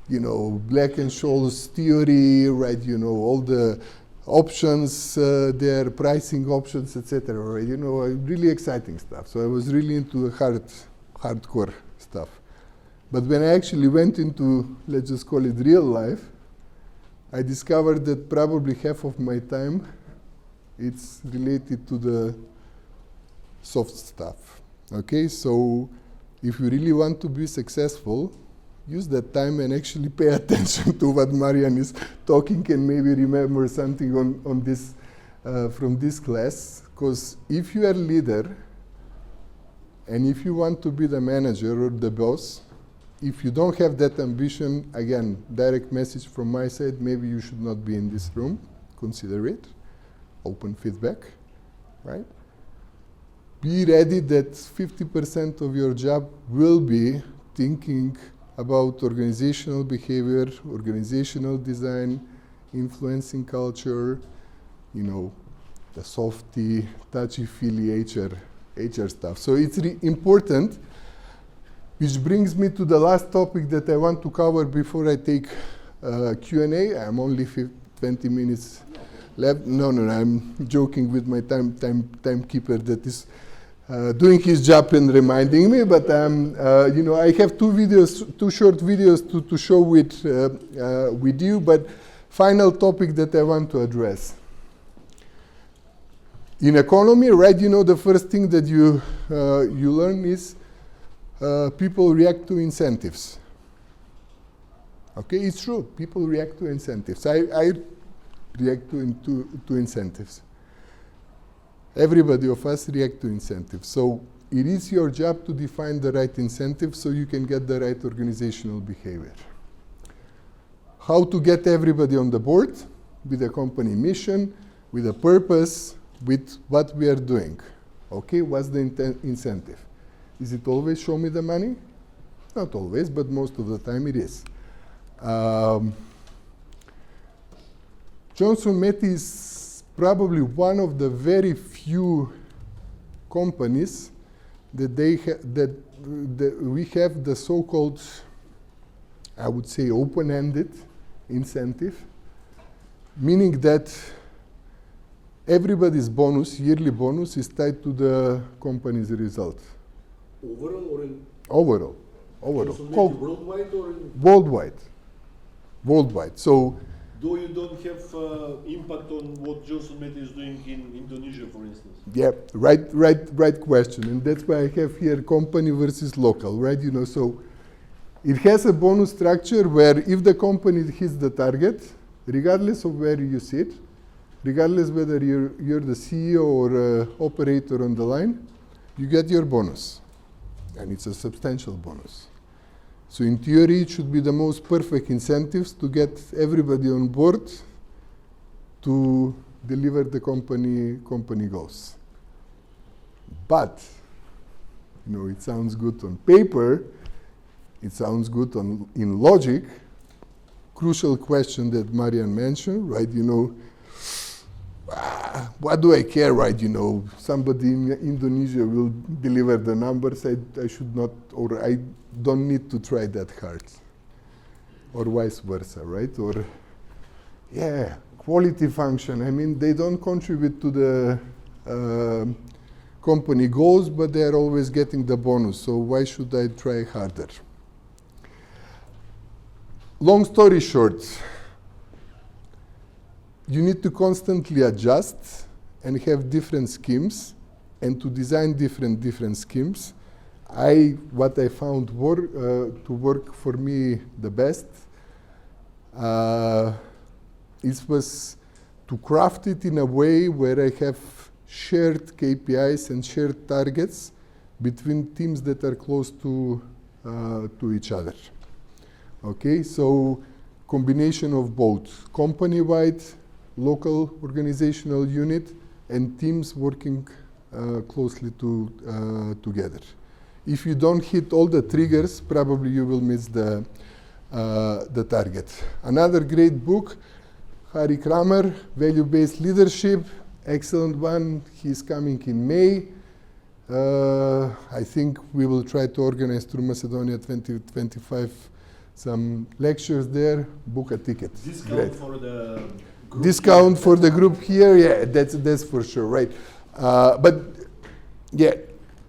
you know, Black-Scholes theory, right? You know, all the options, their pricing options, etc. Right? You know, really exciting stuff. So I was really into the hardcore stuff. But when I actually went into, let's just call it real life, I discovered that probably half of my time it's related to the soft stuff. Okay, so if you really want to be successful, use that time and actually pay attention to what Marian is talking and maybe remember something on this from this class. Because if you are a leader and if you want to be the manager or the boss, if you don't have that ambition, again, direct message from my side, maybe you should not be in this room. Consider it. Open feedback, right? Be ready that 50% of your job will be thinking about organizational behavior, organizational design, influencing culture, you know, the softy, touchy-feely HR stuff. So it's important, which brings me to the last topic that I want to cover before I take Q&A. I'm only 20 minutes left. No, I'm joking with my timekeeper that is doing his job and reminding me, but you know, I have two short videos to show with you, but final topic that I want to address. In economy, right, you know, the first thing that you learn is people react to incentives. Okay, it's true, people react to incentives. I react to incentives. Everybody of us react to incentives. So it is your job to define the right incentives so you can get the right organizational behavior. How to get everybody on the board with a company mission, with a purpose, with what we are doing. Okay, what's the incentive? Is it always show me the money? Not always, but most of the time it is. Johnson Matthey is probably one of the very few companies that we have the so-called, I would say, open-ended incentive, meaning that everybody's bonus, yearly bonus, is tied to the company's result. Overall or in? Overall. Worldwide or in? Worldwide. So. Though you don't have impact on what Johnson Matthey is doing in Indonesia, for instance. Yeah, right question, and that's why I have here company versus local, right? You know, so it has a bonus structure where if the company hits the target, regardless of where you sit, regardless whether you're the CEO or operator on the line, you get your bonus, and it's a substantial bonus. So in theory, it should be the most perfect incentives to get everybody on board to deliver the company goals. But, you know, it sounds good on paper, it sounds good in logic. Crucial question that Marian mentioned, right? You know, what do I care, right? You know, somebody in Indonesia will deliver the numbers. I should not, or I don't need to try that hard, or vice versa, right? Or, yeah, quality function. I mean, they don't contribute to the company goals, but they're always getting the bonus. So why should I try harder? Long story short, you need to constantly adjust and have different schemes and to design different schemes. What I found to work for me the best, it was to craft it in a way where I have shared KPIs and shared targets between teams that are close to each other. Okay, so combination of both company-wide, local organizational unit, and teams working closely together. If you don't hit all the triggers, probably you will miss the target. Another great book, Harry Kramer, Value-Based Leadership, excellent one. He's coming in May. I think we will try to organize through Macedonia 2025 some lectures there, book a ticket. Discount Great. for the group. Discount for the group here, yeah, that's for sure, right. But yeah,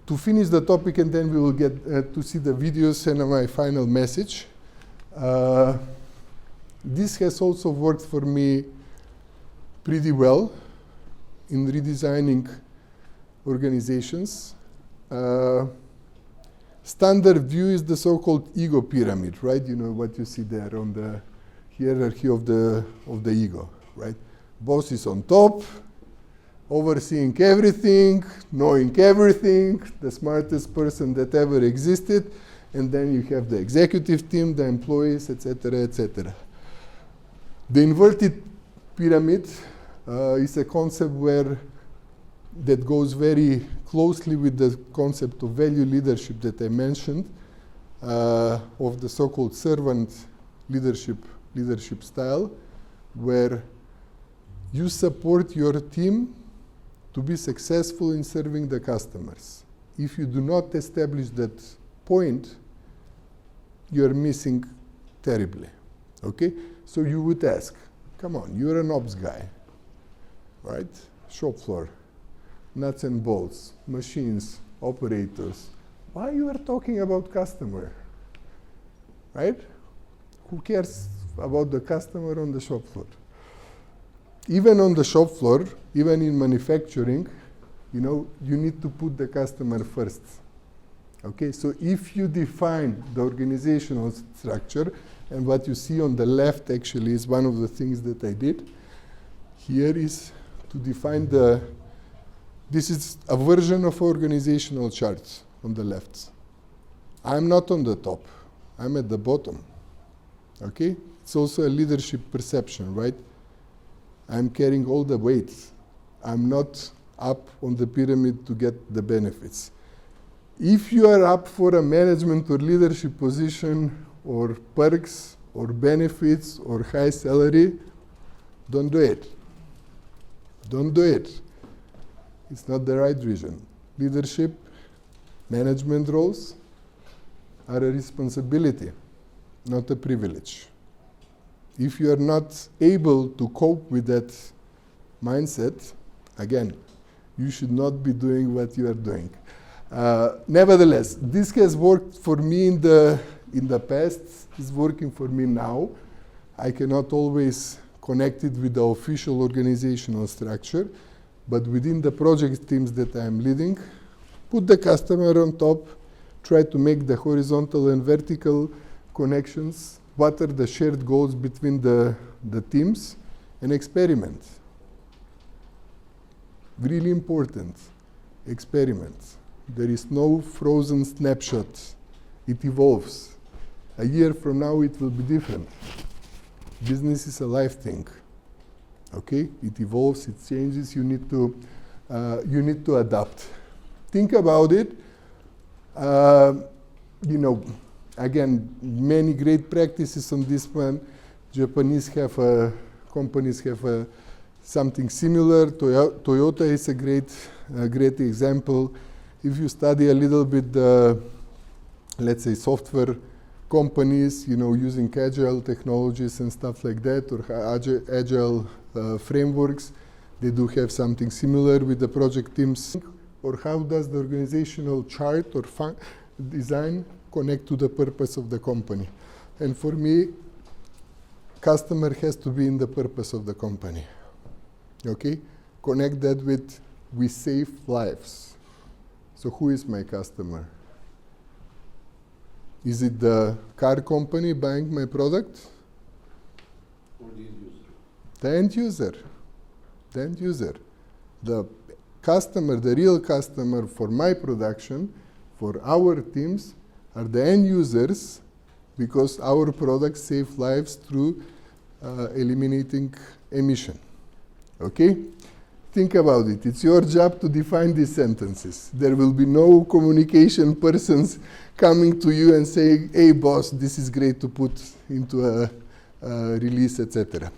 to finish the topic and then we will get to see the videos and my final message. This has also worked for me pretty well in redesigning organizations. Standard view is the so-called ego pyramid, right? You know what you see there on the hierarchy of the ego, right? Boss is on top, overseeing everything, knowing everything, the smartest person that ever existed, and then you have the executive team, the employees, etc., etc. The inverted pyramid is a concept that goes very closely with the concept of value leadership that I mentioned, of the so-called servant leadership style, where you support your team to be successful in serving the customers. If you do not establish that point, you're missing terribly, okay? So you would ask, come on, you're an ops guy, right? Shop floor, nuts and bolts, machines, operators. Why you are talking about customer, right? Who cares about the customer on the shop floor? Even on the shop floor, even in manufacturing, you know, you need to put the customer first. Okay, so if you define the organizational structure, and what you see on the left actually is one of the things that I did, here is to define this is a version of organizational charts on the left. I'm not on the top, I'm at the bottom, okay? It's also a leadership perception, right? I'm carrying all the weights. I'm not up on the pyramid to get the benefits. If you are up for a management or leadership position or perks or benefits or high salary, don't do it. Don't do it. It's not the right vision. Leadership, management roles are a responsibility, not a privilege. If you are not able to cope with that mindset, again, you should not be doing what you are doing. Nevertheless, this has worked for me in the past. It's working for me now. I cannot always connect it with the official organizational structure, but within the project teams that I'm leading, put the customer on top, try to make the horizontal and vertical connections. What are the shared goals between the teams, and experiment. Really important, experiment. There is no frozen snapshot. It evolves. A year from now it will be different. Business is a life thing. Okay? It evolves, it changes, you need to adapt. Think about it. You know, again, many great practices on this one. Japanese companies have something similar. Toyota is a great example. If you study a little bit, let's say, software companies, you know, using agile technologies and stuff like that, or agile frameworks, they do have something similar with the project teams. Or how does the organizational chart or design connect to the purpose of the company? And for me, customer has to be in the purpose of the company. Okay, connect that with we save lives. So who is my customer? Is it the car company buying my product? Or the end user. The end user. The end user. The customer, the real customer for my production, for our teams, are the end users, because our products save lives through eliminating emission. Okay? Think about it. It's your job to define these sentences. There will be no communication persons coming to you and saying, hey boss, this is great to put into a release, etc.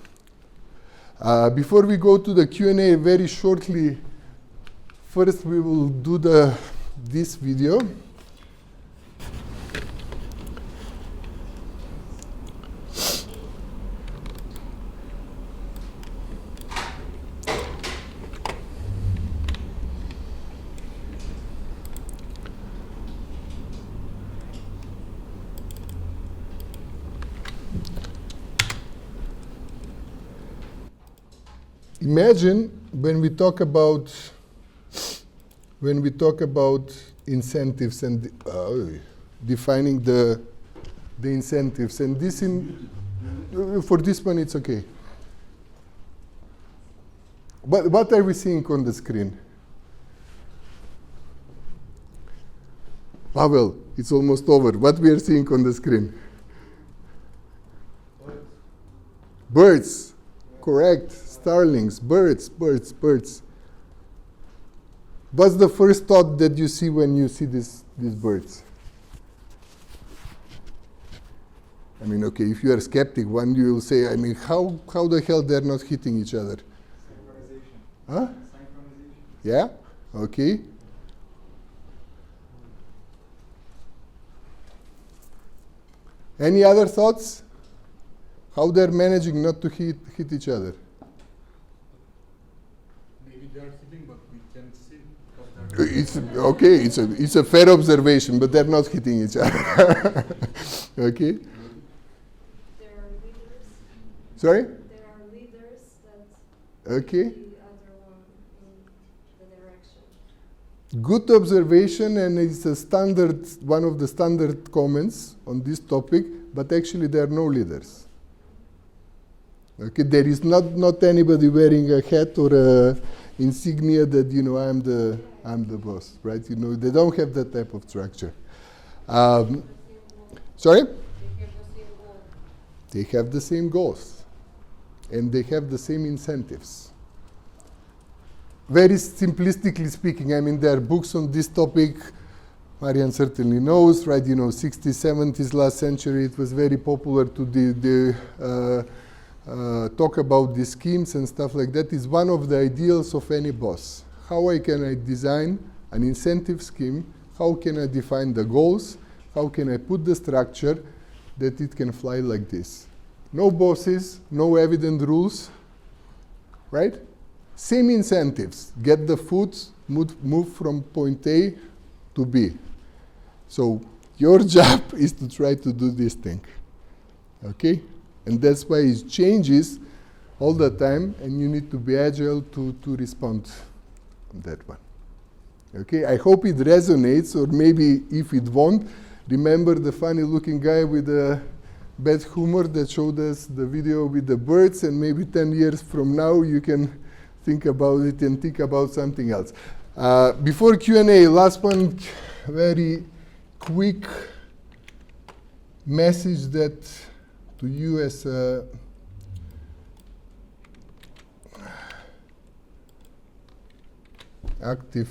Before we go to the Q&A, very shortly, first we will do this video. Imagine when we talk about incentives and defining the incentives, and this for this one it's okay. What are we seeing on the screen? Pavel, it's almost over. What we are seeing on the screen? Birds. Correct. Starlings, birds. What's the first thought that you see when you see these birds? I mean, okay, if you are a skeptic, one you will say, I mean, how the hell they're not hitting each other? Synchronization. Huh? Synchronization. Yeah? Okay. Any other thoughts? How they're managing not to hit each other? It's okay. It's a fair observation, but they're not hitting each other. Okay. There are leaders. Sorry. There are leaders that Okay. lead the other one in the direction. Good observation, and it's a standard, one of the standard comments on this topic. But actually, there are no leaders. Okay, there is not anybody wearing a hat or a insignia that I'm the boss, right? They don't have that type of structure. Sorry? They have the same goals, and they have the same incentives. Very simplistically speaking, I mean, there are books on this topic. Marian certainly knows, right? 60s, 70s, last century, it was very popular to talk about the schemes and stuff like that. Is one of the ideals of any boss. How can I design an incentive scheme? How can I define the goals? How can I put the structure that it can fly like this? No bosses, no evident rules, right? Same incentives. Get the food, move from point A to B. So your job is to try to do this thing, okay? And that's why it changes all the time, and you need to be agile to respond on that one. Okay, I hope it resonates, or maybe if it won't, remember the funny-looking guy with the bad humor that showed us the video with the birds, and maybe 10 years from now you can think about it and think about something else. Before Q&A, last one, very quick message that to you as a active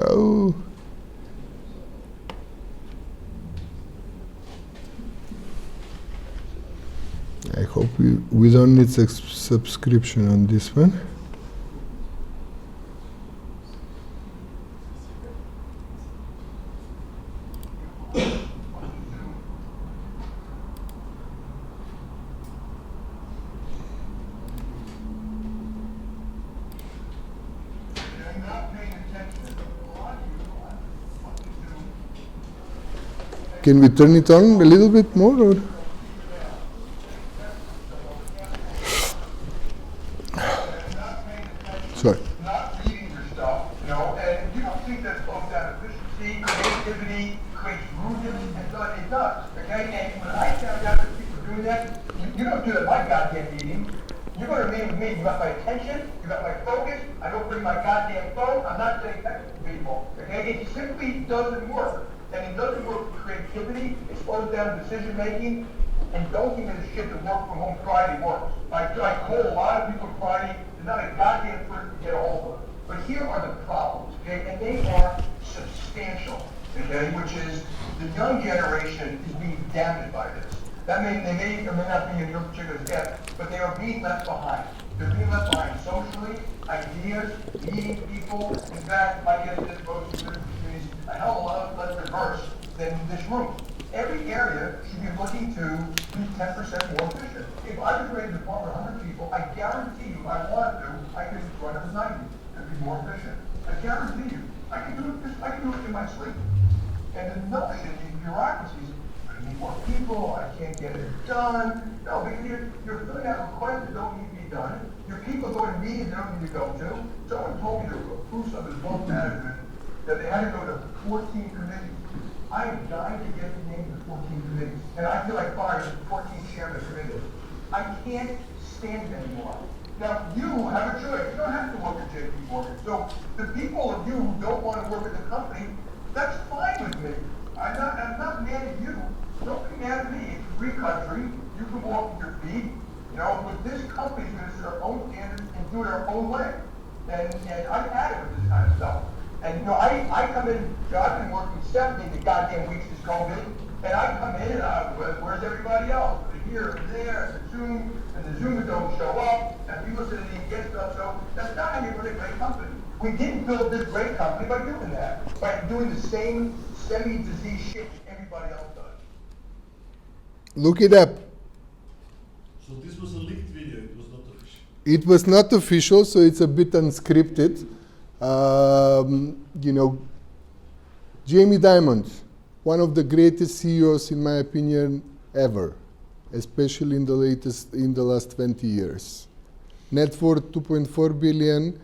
oh. I hope we don't need subscription on this one. Can we turn it on a little bit more? Or? Sorry. Not reading your stuff, you know, and you don't think that slows down efficiency, creativity, creates rudeness, and so it does, okay? And when I found out that people are doing that, you don't do that at my goddamn meeting. You're going to meet with me, you got my attention, you got my focus, I don't bring my goddamn phone, I'm not saying that to people, okay? It simply doesn't work. And it doesn't work for creativity, it slows down decision making, and don't give a shit that work from home Friday works. I call a lot of people Friday, there's not a goddamn person to get a hold of. But here are the problems, okay? And they are substantial, okay? Which is the young generation is being damaged by this. That may, they may or may not be in your particular step, but they are being left behind. They're being left behind socially, ideas, meeting people. In fact, my guess is most of the communities a hell of a lot less diverse than this room. Every area should be looking to be 10% more efficient. If I was ready to farm 100 people, I guarantee you, if I wanted to, I could run it with 90 and be more efficient. I guarantee you, I can do it in my sleep. And the notion, these bureaucracies, I need more people, I can't get it done. No, because you're filling out requests that don't need to be done. Your people go to meetings they don't need to go to. Someone told me to approve some of this wealth management that they had to go to 14 committees. I am dying to get the names of 14 committees. And I feel like firing 14 chairman committees. I can't stand it anymore. Now, you have a choice. You don't have to work at JP Morgan. So the people of you who don't want to work at the company, that's fine with me. I'm not mad at you. Don't be mad at me. It's a free country. You can walk with your feet. You know, but this company's going to set our own standards and do it our own way. And I've had it with this kind of stuff. And you know, I come in, you know, I've been working 70 goddamn weeks this COVID, and I come in and where's everybody else? They're here and there, and the Zoomers don't show up, and people sit and get stuff, so that's not how you run a great company. We didn't build this great company by doing that, by doing the same semi-disease shit everybody else does. Look it up. So this was a leaked video, it was not official. It was not official, so it's a bit unscripted. You know, Jamie Dimon, one of the greatest CEOs in my opinion ever, especially in the last 20 years. Net worth 2.4 billion.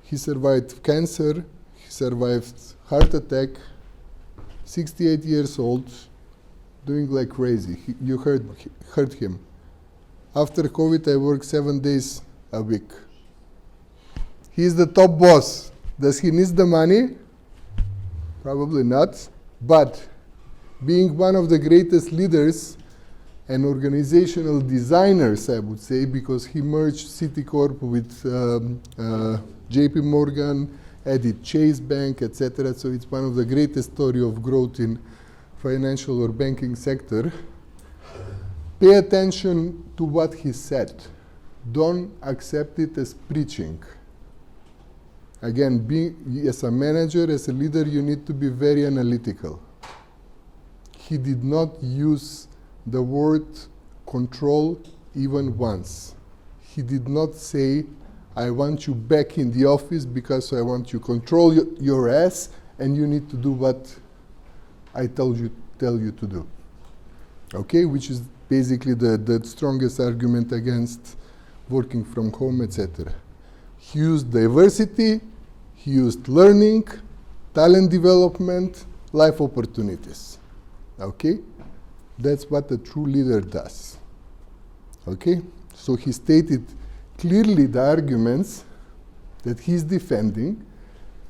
He survived cancer. He survived heart attack. 68 years old, doing like crazy. You heard him. After COVID, I work 7 days a week. He's the top boss. Does he need the money? Probably not. But being one of the greatest leaders and organizational designers, I would say, because he merged Citicorp with JP Morgan, added Chase Bank, etc. So it's one of the greatest story of growth in financial or banking sector. Pay attention to what he said. Don't accept it as preaching. Again, as a manager, as a leader, you need to be very analytical. He did not use the word control even once. He did not say, I want you back in the office because I want you to control your ass and you need to do what I tell you to do. Okay, which is basically the strongest argument against working from home, etc. He used diversity, he used learning, talent development, life opportunities. Okay? That's what a true leader does. Okay? So he stated clearly the arguments that he's defending.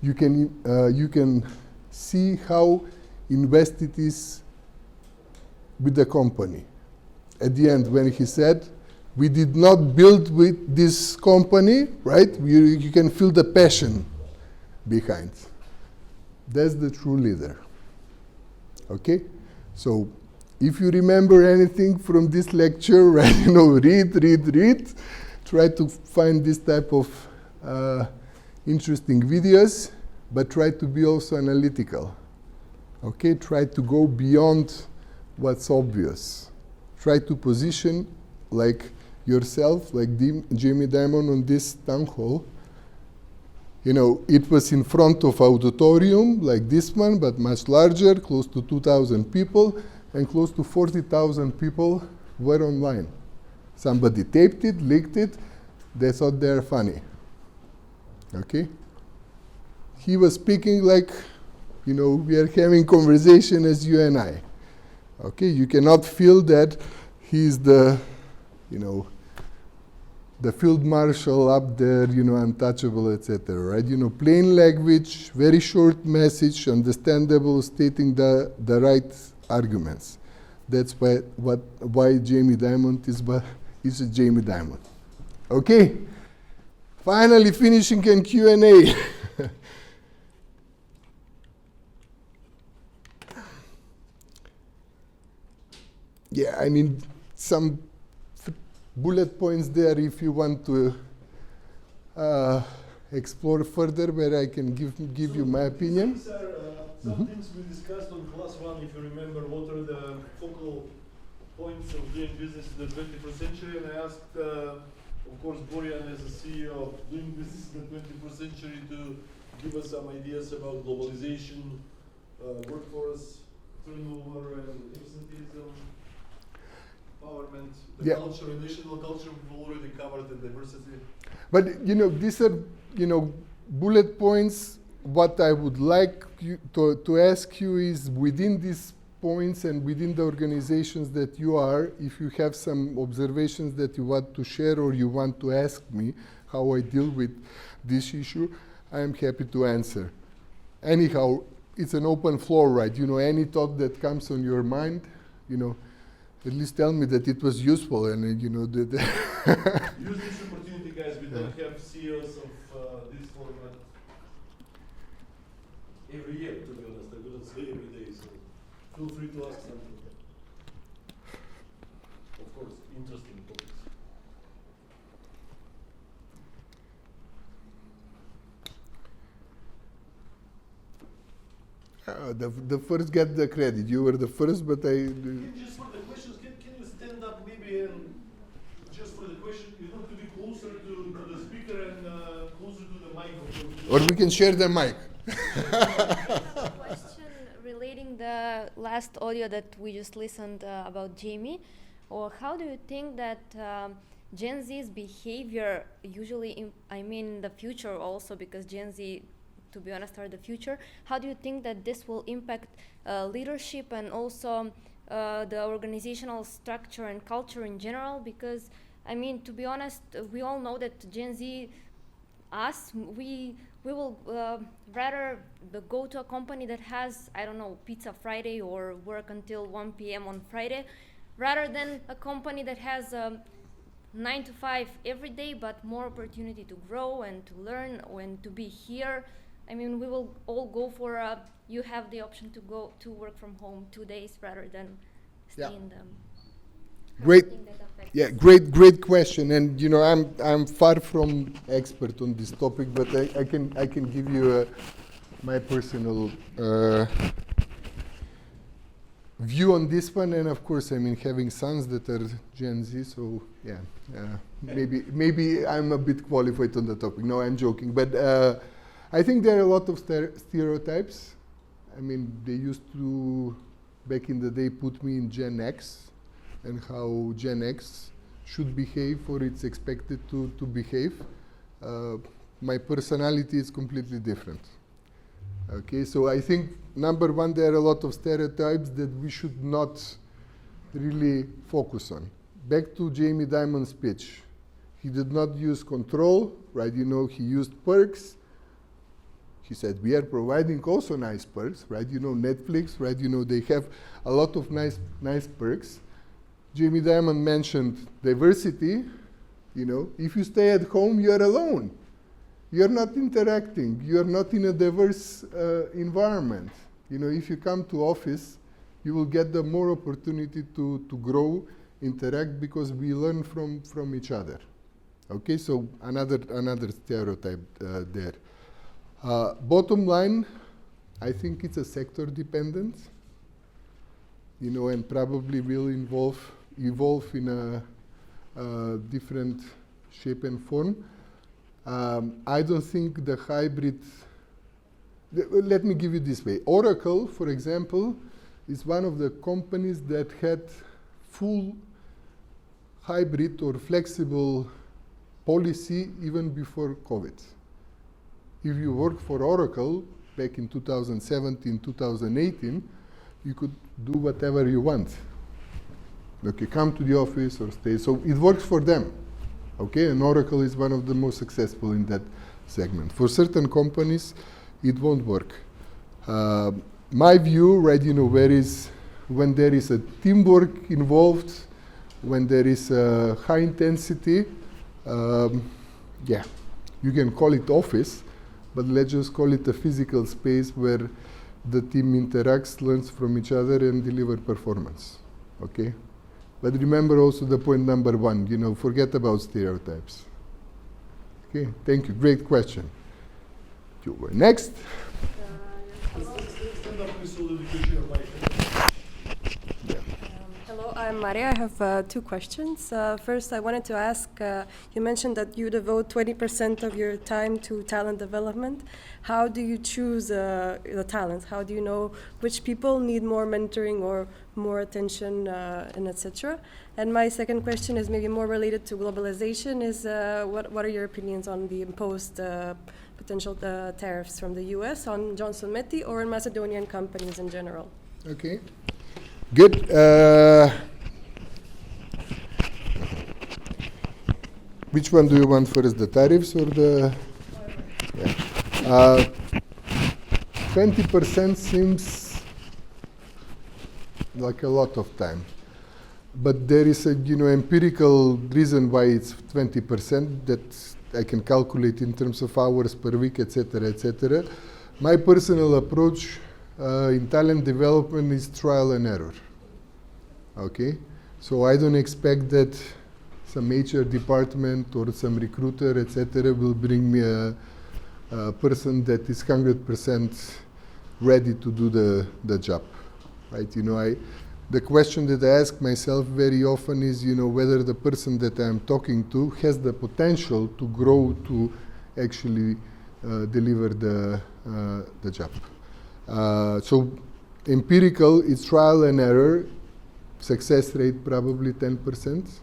You can see how invested it is with the company. At the end, when he said, we did not build with this company, right? You can feel the passion behind. That's the true leader. Okay? So if you remember anything from this lecture, right, read. Try to find this type of interesting videos, but try to be also analytical. Okay? Try to go beyond what's obvious. Try to position like yourself, like Jamie Dimon on this town hall, You know, it was in front of auditorium like this one, but much larger, close to 2,000 people, and close to 40,000 people were online. Somebody taped it, leaked it, they thought they're funny. Okay? He was speaking like, you know, we are having conversation as you and I. Okay, you cannot feel that he's the, you know, the field marshal up there, you know, untouchable, etc. Right? You know, plain language, very short message, understandable, stating the right arguments. That's why Jamie Dimon is a Jamie Dimon. Okay, finally finishing in Q&A. Yeah, I mean, some bullet points there if you want to explore further, where I can give you my opinion. These are some things we discussed on class 1, if you remember, what are the focal points of doing business in the 21st century, and I asked, of course, Borijan as a CEO of doing business in the 21st century to give us some ideas about globalization, workforce turnover and absenteeism, empowerment, the culture, national culture we've already covered, and diversity. But you know, these are, you know, bullet points. What I would like you to ask you is, within these points and within the organizations that you are, if you have some observations that you want to share or you want to ask me how I deal with this issue, I am happy to answer. Anyhow, it's an open floor, right? You know, any thought that comes on your mind, you know, at least tell me that it was useful, and you know that. Use this opportunity, guys. We don't have CEOs of this format every year, to be honest. I wouldn't say every day, so feel free to ask something. Of course, interesting topics. The first get the credit. You were the first, but I. Just for the questions, can you stand up maybe and just for the question, you have to be closer to the speaker and closer to the microphone. Or we can share the mic. I have a question relating the last audio that we just listened about Jamie. Or how do you think that Gen Z's behavior usually, I mean the future also, because Gen Z, to be honest, are the future. How do you think that this will impact leadership and also the organizational structure and culture in general? Because, I mean, to be honest, we all know that Gen Z, we will rather go to a company that has, I don't know, Pizza Friday or work until 1 p.m. on Friday, rather than a company that has 9 to 5 every day, but more opportunity to grow and to learn and to be here. I mean, we will all go for you have the option to go to work from home 2 days rather than stay in them. Great. Yeah, great question. And you know, I'm far from expert on this topic, but I can give you my personal view on this one. And of course, I mean, having sons that are Gen Z, so yeah, maybe I'm a bit qualified on the topic. No, I'm joking, but. I think there are a lot of stereotypes. I mean, they used to, back in the day, put me in Gen X and how Gen X should behave or it's expected to behave. My personality is completely different. Okay, so I think, number one, there are a lot of stereotypes that we should not really focus on. Back to Jamie Dimon's speech. He did not use control, right? You know, he used perks. He said, we are providing also nice perks, right? You know, Netflix, right? You know, they have a lot of nice perks. Jamie Dimon mentioned diversity. You know, if you stay at home, you're alone. You're not interacting. You're not in a diverse environment. You know, if you come to office, you will get the more opportunity to grow, interact, because we learn from each other. Okay, so another stereotype there. Bottom line, I think it's a sector dependent, you know, and probably will evolve in a different shape and form. I don't think the hybrid, let me give you this way. Oracle, for example, is one of the companies that had full hybrid or flexible policy even before COVID. If you work for Oracle back in 2017, 2018, you could do whatever you want. Okay, come to the office or stay. So it works for them. Okay, and Oracle is one of the most successful in that segment. For certain companies, it won't work. My view, right, when there is a teamwork involved, when there is a high intensity, yeah, you can call it office, but let's just call it a physical space where the team interacts, learns from each other, and deliver performance. Okay, but remember also the point number one. Forget about stereotypes. Okay, thank you. Great question. Next. Stand up, please, so that we can share my Hello, I'm Maria. I have two questions. First, I wanted to ask, you mentioned that you devote 20% of your time to talent development. How do you choose the talents? How do you know which people need more mentoring or more attention, and etc.? And my second question is maybe more related to globalization, is what are your opinions on the imposed potential tariffs from the US on Johnson Matthey or in Macedonian companies in general? Okay. Good. Which one do you want first, the tariffs or the? Yeah. 20% seems like a lot of time, but there is a empirical reason why it's 20% that I can calculate in terms of hours per week, etc., etc. My personal approach in talent development is trial and error. Okay, so I don't expect that some HR department or some recruiter, etc., will bring me a person that is 100% ready to do the job, right? The question that I ask myself very often is, whether the person that I'm talking to has the potential to grow to actually deliver the job. So empirical is trial and error, success rate probably 10%.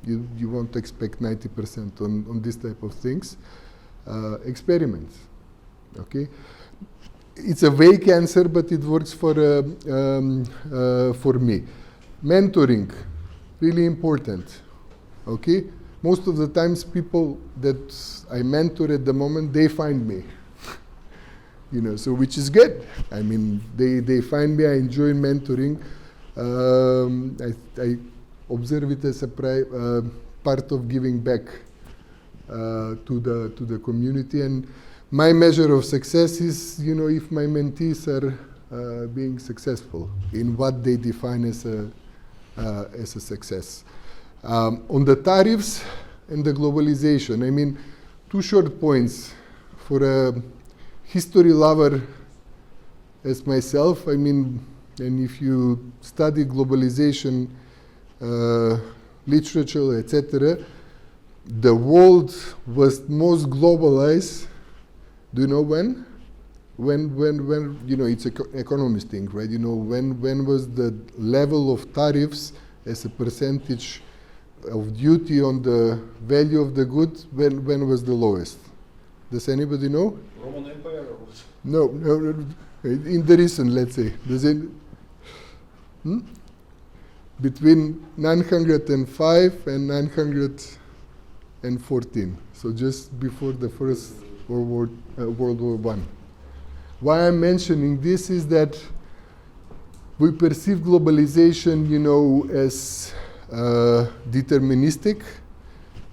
You won't expect 90% on this type of things. Experiments, okay? It's a vague answer, but it works for me. Mentoring, really important, okay? Most of the times people that I mentor at the moment, they find me. So which is good. I mean, they find me, I enjoy mentoring. I observe it as a part of giving back to the community. And my measure of success is, if my mentees are being successful in what they define as a success. On the tariffs and the globalization, I mean, two short points for a history lover as myself. I mean, and if you study globalization, literature, etc., the world was most globalized. Do you know when? When it's an economist thing, right? When was the level of tariffs as a percentage of duty on the value of the goods, when was the lowest? Does anybody know? Roman Empire or what? No, in the recent, let's say. Does it? Between 905 and 914, so just before the First World War I. Why I'm mentioning this is that we perceive globalization, as deterministic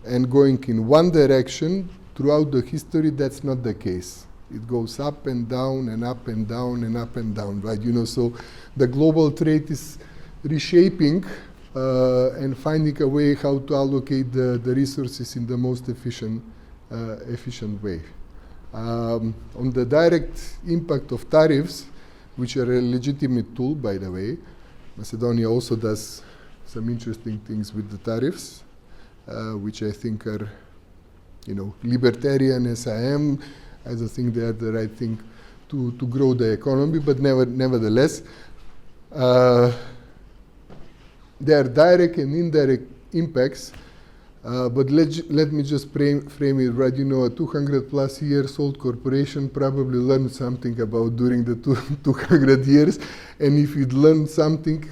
and going in one direction. Throughout the history, that's not the case. It goes up and down and up and down and up and down, right? So the global trade is reshaping and finding a way how to allocate the resources in the most efficient way. On the direct impact of tariffs, which are a legitimate tool, by the way, Macedonia also does some interesting things with the tariffs, which I think are libertarian as I am, I don't think they are the right thing to grow the economy, but nevertheless, there are direct and indirect impacts, but let me just frame it right. A 200 plus years old corporation probably learned something about during the 200 years, and if it learned something,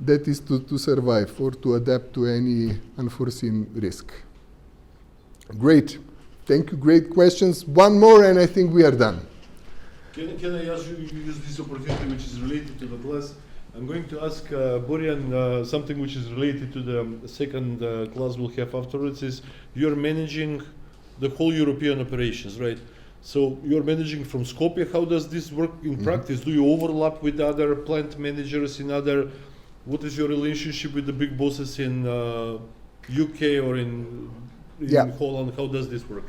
that is to survive or to adapt to any unforeseen risk. Great. Thank you. Great questions. One more, and I think we are done. Can I ask you use this opportunity which is related to the class? I'm going to ask Borjan something which is related to the second class we'll have afterwards. Is you're managing the whole European operations, right? So you're managing from Skopje. How does this work in practice? Do you overlap with other plant managers in other? What is your relationship with the big bosses in UK or in Holland? How does this work?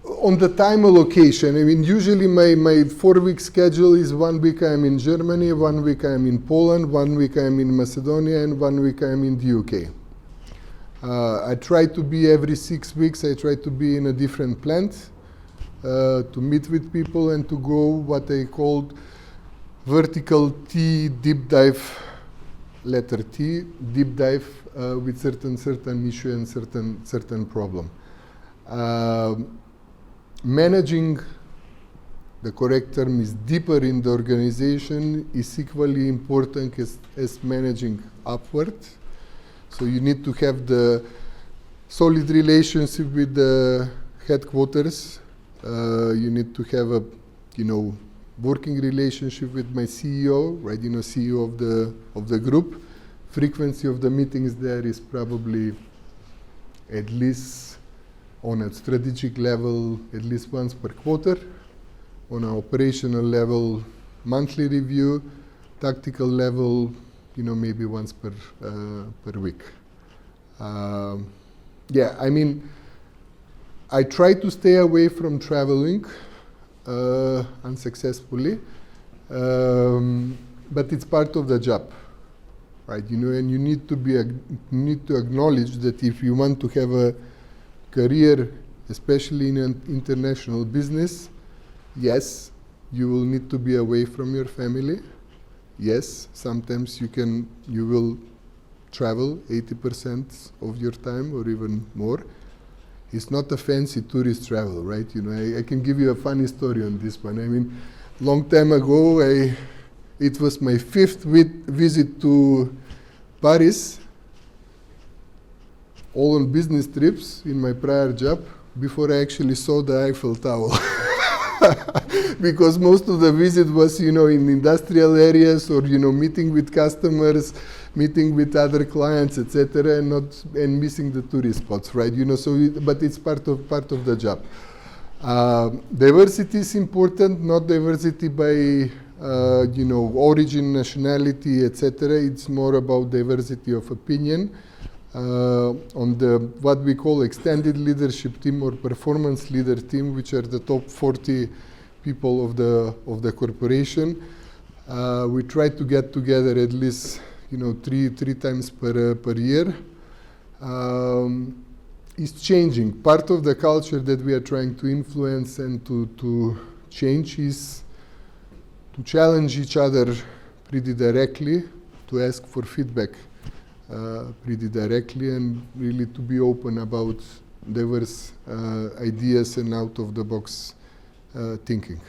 On the time allocation, usually my 4-week schedule is 1 week I'm in Germany, 1 week I'm in Poland, 1 week I'm in Macedonia, and 1 week I'm in the UK. I try to be every 6 weeks, I try to be in a different plant to meet with people and to go what I called vertical T deep dive, letter T, deep dive with certain issue and certain problem. Managing, the correct term is deeper in the organization, is equally important as managing upward. So you need to have the solid relationship with the headquarters. You need to have a, working relationship with my CEO, right? CEO of the group. Frequency of the meetings there is probably at least on a strategic level, at least once per quarter. On an operational level, monthly review. Tactical level, maybe once per week. I try to stay away from traveling unsuccessfully, but it's part of the job, right? And you need to acknowledge that if you want to have a career, especially in an international business, yes, you will need to be away from your family. Yes, sometimes you will travel 80% of your time or even more. It's not a fancy tourist travel, right? I can give you a funny story on this one. Long time ago, it was my 5th visit to Paris, all on business trips in my prior job, before I actually saw the Eiffel Tower. Because most of the visit was, in industrial areas or, meeting with customers, meeting with other clients, etc., and missing the tourist spots, right? But it's part of the job. Diversity is important, not diversity by, origin, nationality, etc. It's more about diversity of opinion. On the what we call extended leadership team or performance leader team, which are the top 40 people of the corporation, we try to get together at least three times per year. It's changing. Part of the culture that we are trying to influence and to change is to challenge each other pretty directly, to ask for feedback pretty directly, and really to be open about diverse ideas and out-of-the-box thinking.